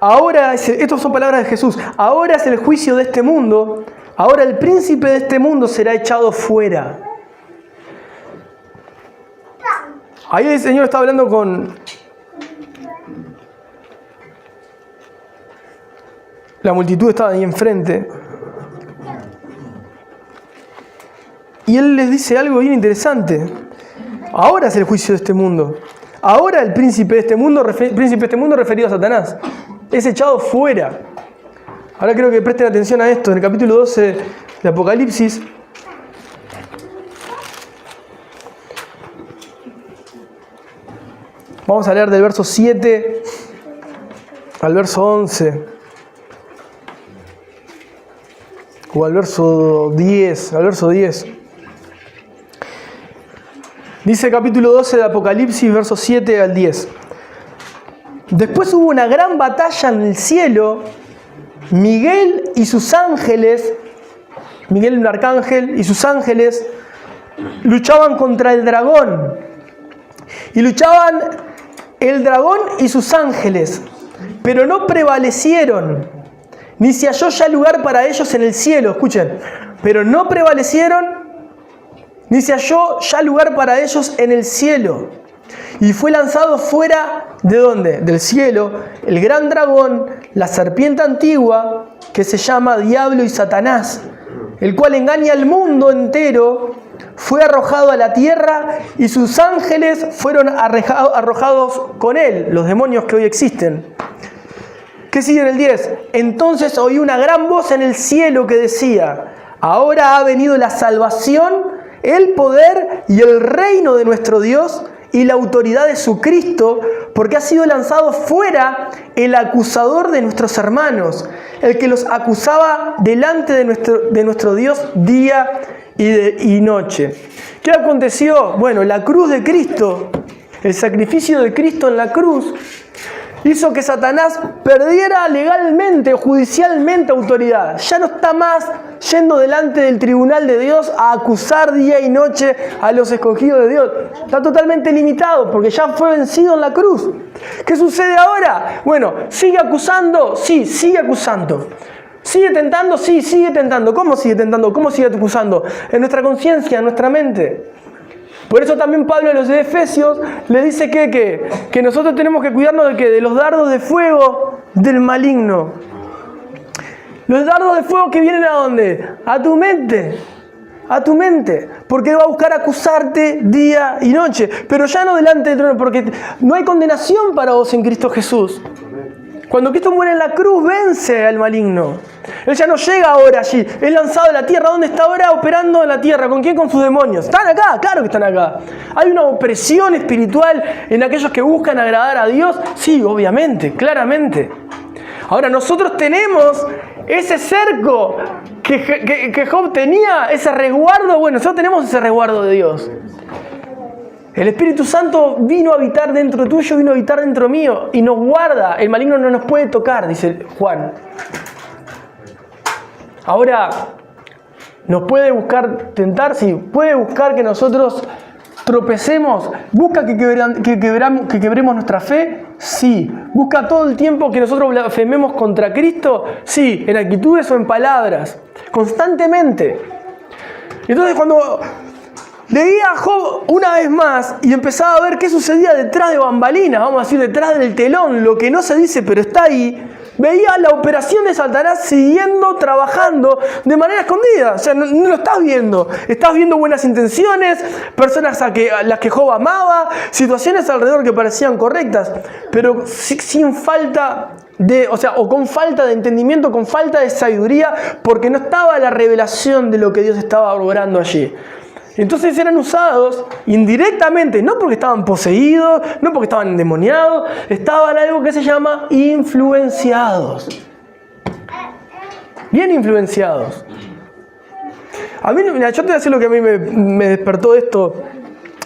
Estas son palabras de Jesús. Ahora es el juicio de este mundo. Ahora el príncipe de este mundo será echado fuera. Ahí el Señor está hablando con la multitud, estaba ahí enfrente. Y Él les dice algo bien interesante. Ahora es el juicio de este mundo. Ahora el príncipe de este mundo referido a Satanás, es echado fuera. Ahora quiero que presten atención a esto. En el capítulo 12 de Apocalipsis, Vamos a leer del verso 7 al verso 11. O al verso 10. Al verso 10. Dice capítulo 12 de Apocalipsis, versos 7 al 10. Después hubo una gran batalla en el cielo. Miguel y sus ángeles, Miguel un arcángel y sus ángeles, luchaban contra el dragón. Y luchaban el dragón y sus ángeles, pero no prevalecieron, ni se halló ya lugar para ellos en el cielo. Escuchen, pero no prevalecieron, ni se halló ya lugar para ellos en el cielo. Y fue lanzado fuera, ¿de dónde? Del cielo, el gran dragón, la serpiente antigua, que se llama Diablo y Satanás, el cual engaña al mundo entero. Fue arrojado a la tierra y sus ángeles fueron arrojados con él, los demonios que hoy existen. ¿Qué sigue en el 10? Entonces oí una gran voz en el cielo que decía: ahora ha venido la salvación, el poder y el reino de nuestro Dios y la autoridad de su Cristo, porque ha sido lanzado fuera el acusador de nuestros hermanos, el que los acusaba delante de nuestro Dios día y noche. ¿Qué aconteció? Bueno, la cruz de Cristo, el sacrificio de Cristo en la cruz, hizo que Satanás perdiera legalmente o judicialmente autoridad. Ya no está más yendo delante del tribunal de Dios a acusar día y noche a los escogidos de Dios. Está totalmente limitado porque ya fue vencido en la cruz. ¿Qué sucede ahora? Bueno, ¿sigue acusando? Sí, sigue acusando. ¿Sigue tentando? Sí, sigue tentando. ¿Cómo sigue tentando? ¿Cómo sigue acusando? En nuestra conciencia, en nuestra mente. Por eso también Pablo a los de Efesios le dice que nosotros tenemos que cuidarnos de los dardos de fuego del maligno. Los dardos de fuego que vienen ¿a dónde? A tu mente. A tu mente. Porque va a buscar acusarte día y noche. Pero ya no delante del trono, porque no hay condenación para vos en Cristo Jesús. Cuando Cristo muere en la cruz, vence al maligno. Él ya no llega ahora allí. Es lanzado a la tierra. ¿Dónde está ahora operando en la tierra? ¿Con quién? Con sus demonios. ¿Están acá? Claro que están acá. ¿Hay una opresión espiritual en aquellos que buscan agradar a Dios? Sí, obviamente, claramente. Ahora, nosotros tenemos ese cerco que Job tenía, ese resguardo. Bueno, nosotros tenemos ese resguardo de Dios. El Espíritu Santo vino a habitar dentro tuyo, vino a habitar dentro mío y nos guarda. El maligno no nos puede tocar, dice Juan. Ahora, ¿nos puede buscar tentar? Sí. ¿Puede buscar que nosotros tropecemos? ¿Busca que quebremos nuestra fe? Sí. ¿Busca todo el tiempo que nosotros blasfememos contra Cristo? Sí. ¿En actitudes o en palabras? Constantemente. Entonces cuando leía a Job una vez más y empezaba a ver qué sucedía detrás de bambalinas, vamos a decir, detrás del telón, lo que no se dice pero está ahí, veía la operación de Satanás siguiendo, trabajando de manera escondida. O sea, no lo estás viendo. Estás viendo buenas intenciones, personas a las que Job amaba, situaciones alrededor que parecían correctas, pero sin falta o con falta de entendimiento, con falta de sabiduría, porque no estaba la revelación de lo que Dios estaba obrando allí. Entonces eran usados indirectamente, no porque estaban poseídos, no porque estaban endemoniados, estaban algo que se llama influenciados. Bien influenciados. A mí, mira, yo te voy a decir lo que a mí me despertó esto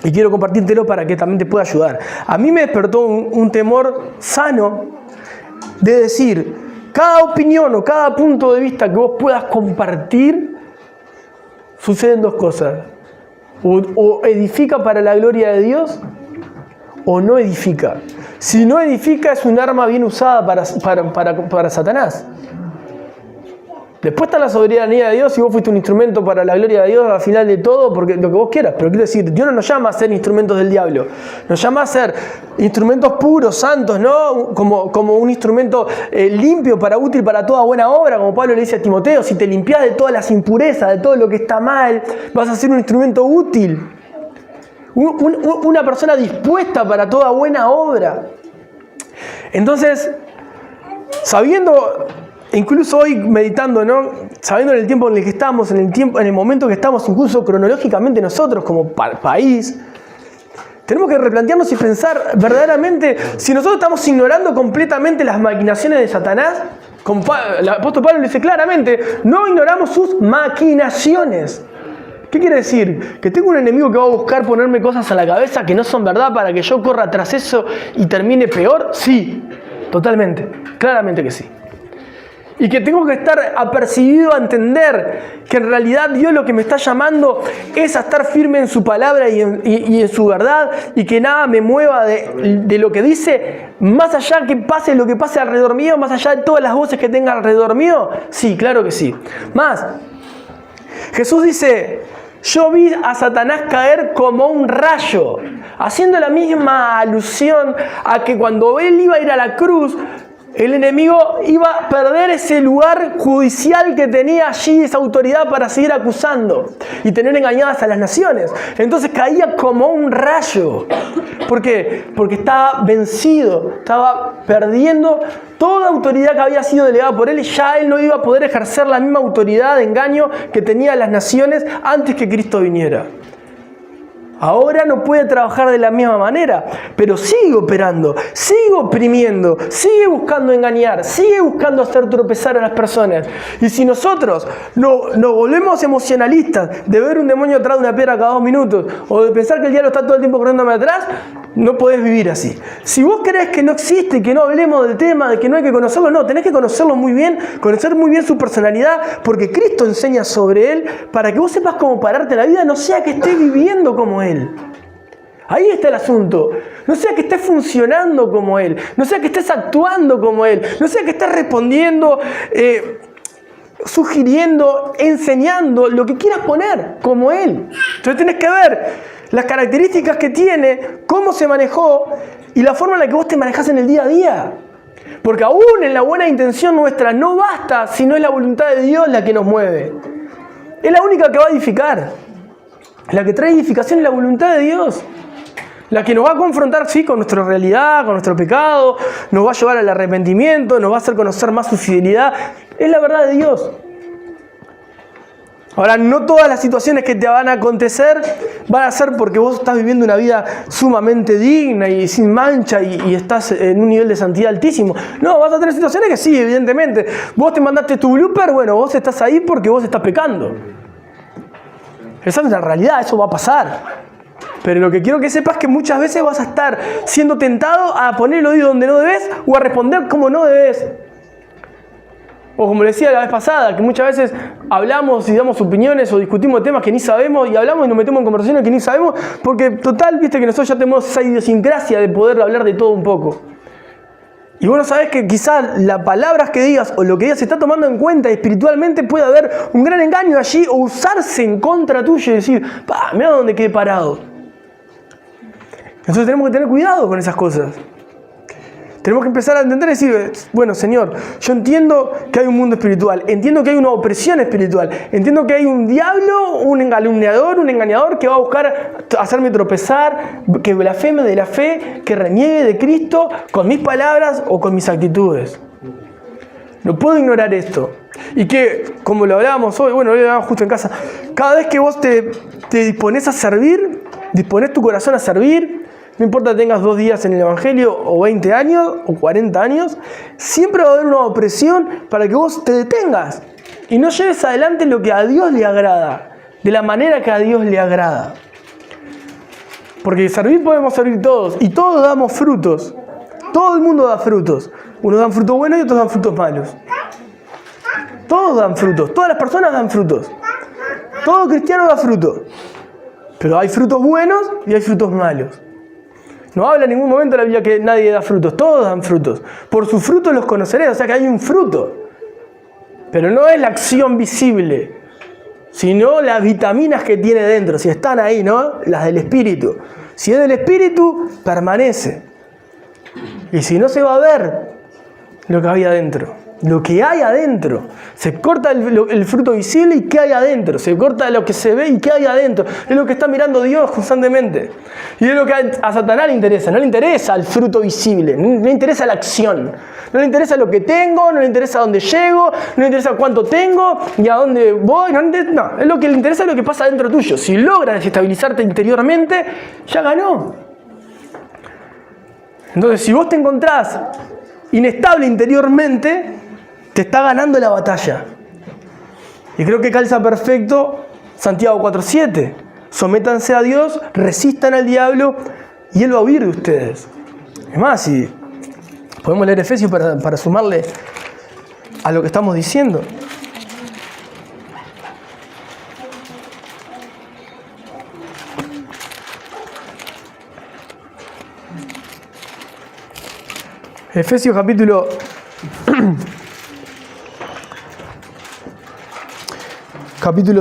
y quiero compartírtelo para que también te pueda ayudar. A mí me despertó un temor sano de decir, cada opinión o cada punto de vista que vos puedas compartir, suceden dos cosas. O edifica para la gloria de Dios o no edifica. Si no edifica, es un arma bien usada para Satanás. Después está la soberanía de Dios y vos fuiste un instrumento para la gloria de Dios al final de todo, porque lo que vos quieras. Pero quiero decir, Dios no nos llama a ser instrumentos del diablo. Nos llama a ser instrumentos puros, santos, ¿no? Como un instrumento limpio, útil para toda buena obra. Como Pablo le dice a Timoteo, si te limpias de todas las impurezas, de todo lo que está mal, vas a ser un instrumento útil. Una persona dispuesta para toda buena obra. Entonces, sabiendo... Incluso hoy meditando, ¿no? Sabiendo en el tiempo en el que estamos, en el momento que estamos, incluso cronológicamente nosotros como país, Tenemos que replantearnos y pensar verdaderamente si nosotros estamos ignorando completamente las maquinaciones de Satanás. El apóstol Pablo dice claramente, no ignoramos sus maquinaciones. ¿Qué quiere decir? ¿Que tengo un enemigo que va a buscar ponerme cosas a la cabeza que no son verdad para que yo corra tras eso y termine peor? Sí, totalmente, claramente que sí. Y que tengo que estar apercibido a entender que en realidad Dios lo que me está llamando es a estar firme en su palabra y en su verdad, y que nada me mueva de lo que dice, más allá que pase lo que pase alrededor mío, más allá de todas las voces que tenga alrededor mío. Sí, claro que sí. Más, Jesús dice, yo vi a Satanás caer como un rayo, haciendo la misma alusión a que cuando él iba a ir a la cruz, el enemigo iba a perder ese lugar judicial que tenía allí, esa autoridad para seguir acusando y tener engañadas a las naciones. Entonces caía como un rayo. ¿Por qué? Porque estaba vencido, estaba perdiendo toda autoridad que había sido delegada por él, y ya él no iba a poder ejercer la misma autoridad de engaño que tenía las naciones antes que Cristo viniera. Ahora no puede trabajar de la misma manera, pero sigue operando, sigue oprimiendo, sigue buscando engañar, sigue buscando hacer tropezar a las personas. Y si nosotros nos volvemos emocionalistas de ver un demonio atrás de una piedra cada 2 minutos, o de pensar que el diablo está todo el tiempo corriéndome atrás, no podés vivir así. Si vos crees que no existe, que no hablemos del tema, de que no hay que conocerlo, no, tenés que conocerlo muy bien, conocer muy bien su personalidad, porque Cristo enseña sobre él para que vos sepas cómo pararte en la vida, no sea que estés viviendo como él. Ahí está el asunto. No sea que estés funcionando como él, no sea que estés actuando como él, no sea que estés respondiendo, sugiriendo, enseñando lo que quieras poner como él. Entonces tenés que ver las características que tiene, cómo se manejó y la forma en la que vos te manejás en el día a día. Porque aún en la buena intención nuestra no basta si no es la voluntad de Dios la que nos mueve. Es la única que va a edificar. La que trae edificación es la voluntad de Dios. La que nos va a confrontar, sí, con nuestra realidad, con nuestro pecado, nos va a llevar al arrepentimiento, nos va a hacer conocer más su fidelidad. Es la verdad de Dios. Ahora, no todas las situaciones que te van a acontecer van a ser porque vos estás viviendo una vida sumamente digna y sin mancha y estás en un nivel de santidad altísimo. No, vas a tener situaciones que sí, evidentemente. Vos te mandaste tu blooper, bueno, vos estás ahí porque vos estás pecando. Esa es la realidad, eso va a pasar. Pero lo que quiero que sepas es que muchas veces vas a estar siendo tentado a poner el oído donde no debes o a responder como no debes. O como decía la vez pasada, que muchas veces hablamos y damos opiniones o discutimos temas que ni sabemos, y hablamos y nos metemos en conversaciones que ni sabemos, porque total, viste que nosotros ya tenemos esa idiosincrasia de poder hablar de todo un poco. Y vos no sabés que quizás las palabras que digas o lo que digas se está tomando en cuenta espiritualmente, puede haber un gran engaño allí o usarse en contra tuyo y decir, mirá dónde quedé parado. Entonces tenemos que tener cuidado con esas cosas. Tenemos que empezar a entender y decir, bueno, Señor, yo entiendo que hay un mundo espiritual, entiendo que hay una opresión espiritual, entiendo que hay un diablo, un calumniador, un engañador que va a buscar hacerme tropezar, que blasfeme de la fe, que reniegue de Cristo con mis palabras o con mis actitudes. No puedo ignorar esto. Y que, como lo hablábamos hoy, bueno, hoy lo hablábamos justo en casa, cada vez que vos te disponés a servir, disponés tu corazón a servir, no importa que tengas 2 días en el Evangelio, o 20 años, o 40 años, siempre va a haber una opresión para que vos te detengas y no lleves adelante lo que a Dios le agrada, de la manera que a Dios le agrada. Porque servir podemos servir todos, y todos damos frutos. Todo el mundo da frutos. Unos dan frutos buenos y otros dan frutos malos. Todos dan frutos, todas las personas dan frutos. Todo cristiano da frutos. Pero hay frutos buenos y hay frutos malos. No habla en ningún momento de la Biblia que nadie da frutos, todos dan frutos. Por sus frutos los conoceréis, o sea que hay un fruto. Pero no es la acción visible, sino las vitaminas que tiene dentro, si están ahí, ¿no? Las del Espíritu. Si es del Espíritu, permanece. Y si no, se va a ver lo que había adentro. Lo que hay adentro. Se corta el fruto visible y qué hay adentro. Se corta lo que se ve y qué hay adentro. Es lo que está mirando Dios constantemente. Y es lo que a Satanás le interesa. No le interesa el fruto visible. No le interesa la acción. No le interesa lo que tengo. No le interesa a dónde llego. No le interesa cuánto tengo. Ni a dónde voy. No, es lo que le interesa, es lo que pasa dentro tuyo. Si logras desestabilizarte interiormente, ya ganó. Entonces, si vos te encontrás inestable interiormente, te está ganando la batalla. Y creo que calza perfecto Santiago 4:7. Sométanse a Dios, resistan al diablo y Él va a huir de ustedes. Es más, si podemos leer Efesios para sumarle a lo que estamos diciendo. Efesios capítulo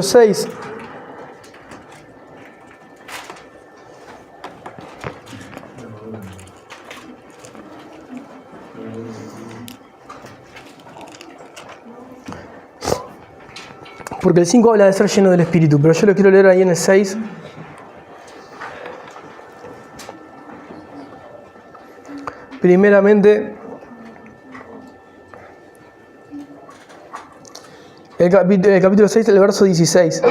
6. Porque el 5 habla de ser lleno del Espíritu, pero yo lo quiero leer ahí en el 6. Primeramente, el capítulo 6, el verso 16.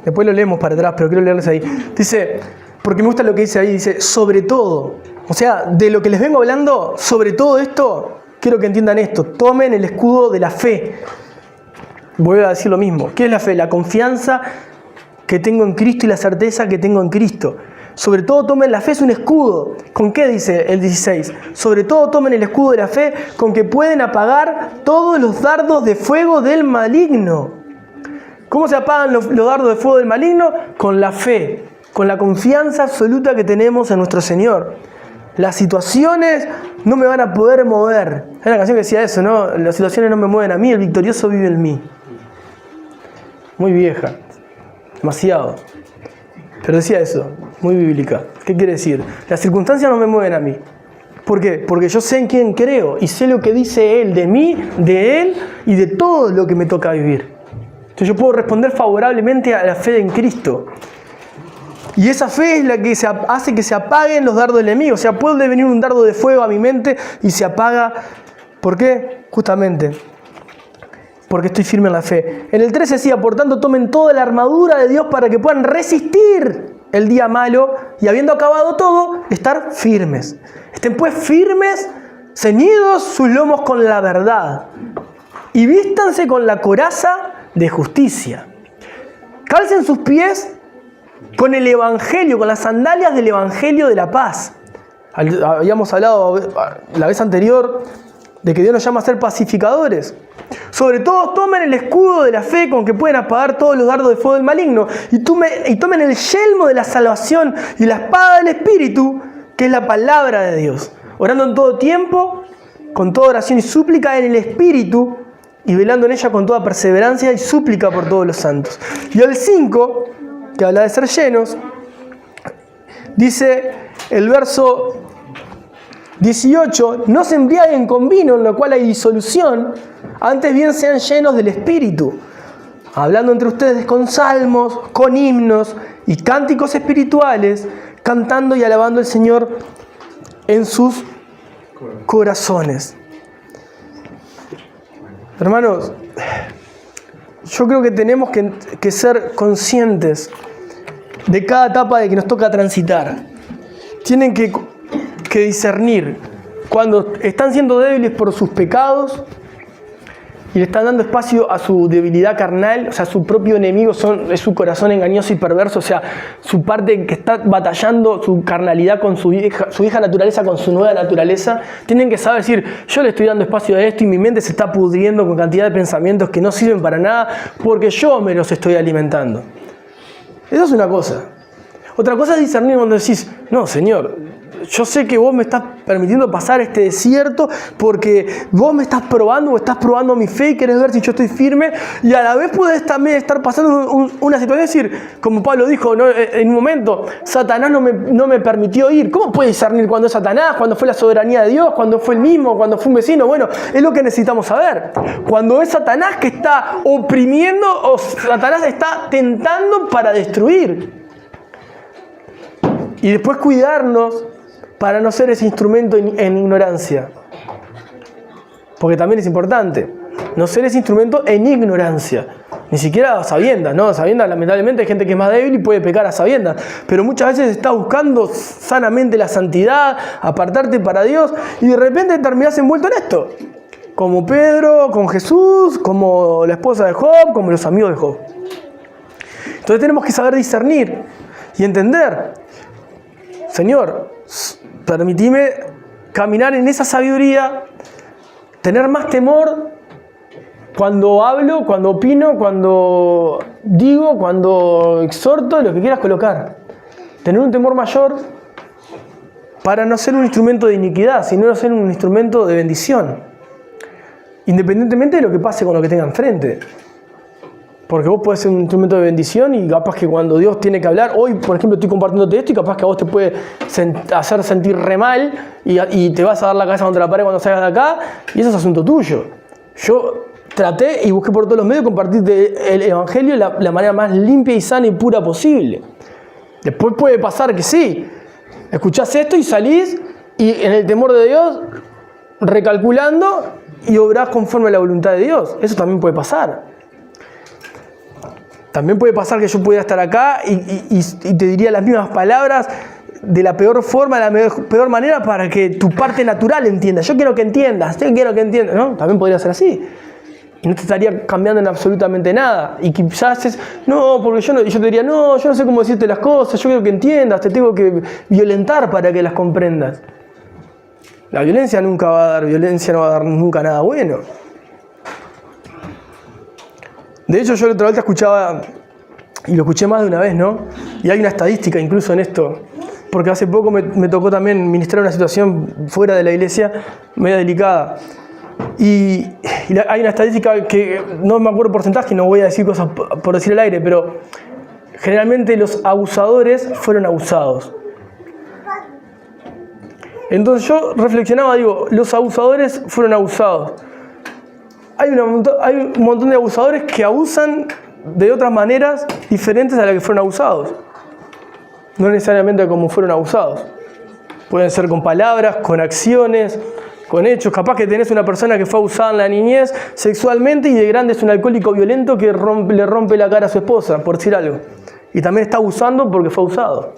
Después lo leemos para atrás, pero quiero leerles ahí. Dice, porque me gusta lo que dice ahí, dice, sobre todo, o sea, de lo que les vengo hablando, sobre todo esto, quiero que entiendan esto, tomen el escudo de la fe. Voy a decir lo mismo. ¿Qué es la fe? La confianza que tengo en Cristo y la certeza que tengo en Cristo. Sobre todo tomen la fe, es un escudo. ¿Con qué dice el 16? Sobre todo tomen el escudo de la fe con que pueden apagar todos los dardos de fuego del maligno. ¿Cómo se apagan los dardos de fuego del maligno? Con la fe, con la confianza absoluta que tenemos en nuestro Señor. Las situaciones no me van a poder mover. Hay una canción que decía eso, ¿no? Las situaciones no me mueven a mí, el victorioso vive en mí. Muy vieja, demasiado. Pero decía eso, muy bíblica. ¿Qué quiere decir? Las circunstancias no me mueven a mí. ¿Por qué? Porque yo sé en quién creo y sé lo que dice Él de mí, de Él y de todo lo que me toca vivir. Entonces yo puedo responder favorablemente a la fe en Cristo. Y esa fe es la que hace que se apaguen los dardos del enemigo. O sea, puede venir un dardo de fuego a mi mente y se apaga. ¿Por qué? Justamente porque estoy firme en la fe. En el 13 decía, por tanto, tomen toda la armadura de Dios para que puedan resistir el día malo y habiendo acabado todo, estar firmes. Estén pues firmes, ceñidos sus lomos con la verdad y vístanse con la coraza de justicia. Calcen sus pies con el Evangelio, con las sandalias del Evangelio de la paz. Habíamos hablado la vez anterior de que Dios nos llama a ser pacificadores. Sobre todo tomen el escudo de la fe con que pueden apagar todos los dardos de fuego del maligno y tomen el yelmo de la salvación y la espada del Espíritu, que es la palabra de Dios, orando en todo tiempo, con toda oración y súplica en el Espíritu y velando en ella con toda perseverancia y súplica por todos los santos. Y el 5, que habla de ser llenos, dice el verso 18, no se embriaguen con vino, en lo cual hay disolución, antes bien sean llenos del Espíritu, hablando entre ustedes con salmos, con himnos y cánticos espirituales, cantando y alabando al Señor en sus corazones. Hermanos, yo creo que tenemos que ser conscientes de cada etapa de que nos toca transitar. Tienen que discernir cuando están siendo débiles por sus pecados y le están dando espacio a su debilidad carnal, o sea, su propio enemigo es su corazón engañoso y perverso, o sea, su parte que está batallando su carnalidad con su vieja naturaleza, con su nueva naturaleza. Tienen que saber decir, yo le estoy dando espacio a esto y mi mente se está pudriendo con cantidad de pensamientos que no sirven para nada porque yo me los estoy alimentando. Eso es una cosa. Otra cosa es discernir cuando decís, no, Señor, yo sé que vos me estás permitiendo pasar este desierto porque vos me estás probando o estás probando mi fe y querés ver si yo estoy firme, y a la vez puedes también estar pasando una situación, es decir, como Pablo dijo, ¿no? En un momento, Satanás no me permitió ir. ¿Cómo puede discernir cuando es Satanás, cuando fue la soberanía de Dios, cuando fue el mismo, cuando fue un vecino? Bueno, es lo que necesitamos saber. Cuando es Satanás que está oprimiendo o Satanás está tentando para destruir. Y después cuidarnos para no ser ese instrumento en ignorancia. Porque también es importante, no ser ese instrumento en ignorancia. Ni siquiera a sabiendas, ¿no? A sabiendas, lamentablemente, hay gente que es más débil y puede pecar a sabiendas. Pero muchas veces estás buscando sanamente la santidad, apartarte para Dios, y de repente terminás envuelto en esto. Como Pedro, con Jesús, como la esposa de Job, como los amigos de Job. Entonces tenemos que saber discernir y entender. Señor, permitime caminar en esa sabiduría, tener más temor cuando hablo, cuando opino, cuando digo, cuando exhorto, lo que quieras colocar. Tener un temor mayor para no ser un instrumento de iniquidad, sino ser un instrumento de bendición. Independientemente de lo que pase con lo que tenga enfrente. Porque vos podés ser un instrumento de bendición y capaz que cuando Dios tiene que hablar, hoy por ejemplo estoy compartiéndote esto y capaz que a vos te puede hacer sentir re mal y te vas a dar la cabeza contra la pared cuando salgas de acá y eso es asunto tuyo. Yo traté y busqué por todos los medios compartirte el Evangelio de la manera más limpia y sana y pura posible. Después puede pasar que sí, escuchás esto y salís y en el temor de Dios recalculando y obrás conforme a la voluntad de Dios. Eso también puede pasar. También puede pasar que yo pudiera estar acá y te diría las mismas palabras de la peor forma, de la peor manera para que tu parte natural entienda. Yo quiero que entiendas, ¿no? También podría ser así. Y no te estaría cambiando en absolutamente nada. Y quizás es, no, porque yo te diría, no, yo no sé cómo decirte las cosas, yo quiero que entiendas, te tengo que violentar para que las comprendas. La violencia nunca va a dar, violencia no va a dar nunca nada bueno. De hecho, yo la otra vez escuchaba, y lo escuché más de una vez, ¿no? Y hay una estadística incluso en esto, porque hace poco me tocó también ministrar una situación fuera de la iglesia, media delicada. Y hay una estadística que no me acuerdo el porcentaje, no voy a decir cosas por decir al aire, pero generalmente los abusadores fueron abusados. Entonces yo reflexionaba, digo, los abusadores fueron abusados. Hay un montón de abusadores que abusan de otras maneras diferentes a las que fueron abusados. No necesariamente como fueron abusados. Pueden ser con palabras, con acciones, con hechos. Capaz que tenés una persona que fue abusada en la niñez sexualmente y de grande es un alcohólico violento que le rompe la cara a su esposa, por decir algo. Y también está abusando porque fue abusado.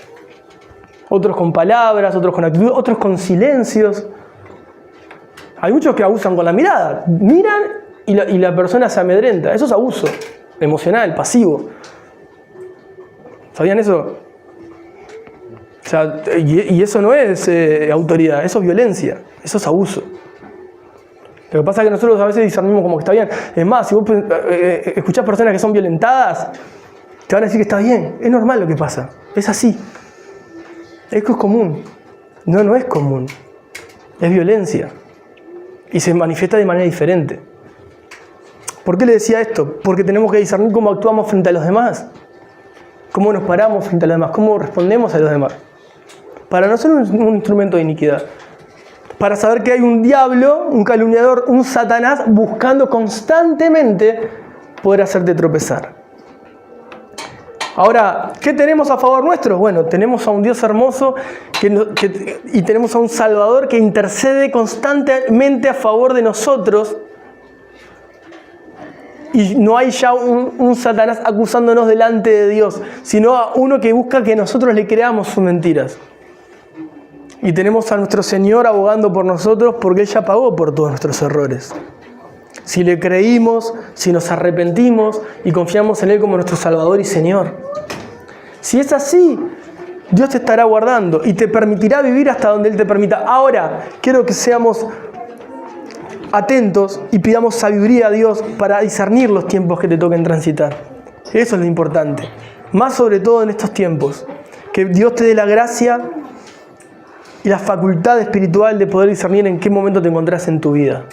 Otros con palabras, otros con actitudes, otros con silencios. Hay muchos que abusan con la mirada. Miran y la persona se amedrenta. Eso es abuso emocional, pasivo. ¿Sabían eso? O sea, y eso no es autoridad, eso es violencia, eso es abuso. Lo que pasa es que nosotros a veces discernimos como que está bien. Es más, si vos escuchás personas que son violentadas, te van a decir que está bien. Es normal lo que pasa, es así. Esto es común. No es común. Es violencia. Y se manifiesta de manera diferente. ¿Por qué le decía esto? Porque tenemos que discernir cómo actuamos frente a los demás. Cómo nos paramos frente a los demás. Cómo respondemos a los demás. Para no ser un instrumento de iniquidad. Para saber que hay un diablo, un calumniador, un Satanás buscando constantemente poder hacerte tropezar. Ahora, ¿qué tenemos a favor nuestro? Bueno, tenemos a un Dios hermoso y tenemos a un Salvador que intercede constantemente a favor de nosotros. Y no hay ya un Satanás acusándonos delante de Dios, sino a uno que busca que nosotros le creamos sus mentiras. Y tenemos a nuestro Señor abogando por nosotros porque Él ya pagó por todos nuestros errores. Si le creímos, si nos arrepentimos y confiamos en Él como nuestro Salvador y Señor. Si es así, Dios te estará guardando y te permitirá vivir hasta donde Él te permita. Ahora, quiero que seamos atentos y pidamos sabiduría a Dios para discernir los tiempos que te toquen transitar. Eso es lo importante. Más sobre todo en estos tiempos. Que Dios te dé la gracia y la facultad espiritual de poder discernir en qué momento te encontrás en tu vida.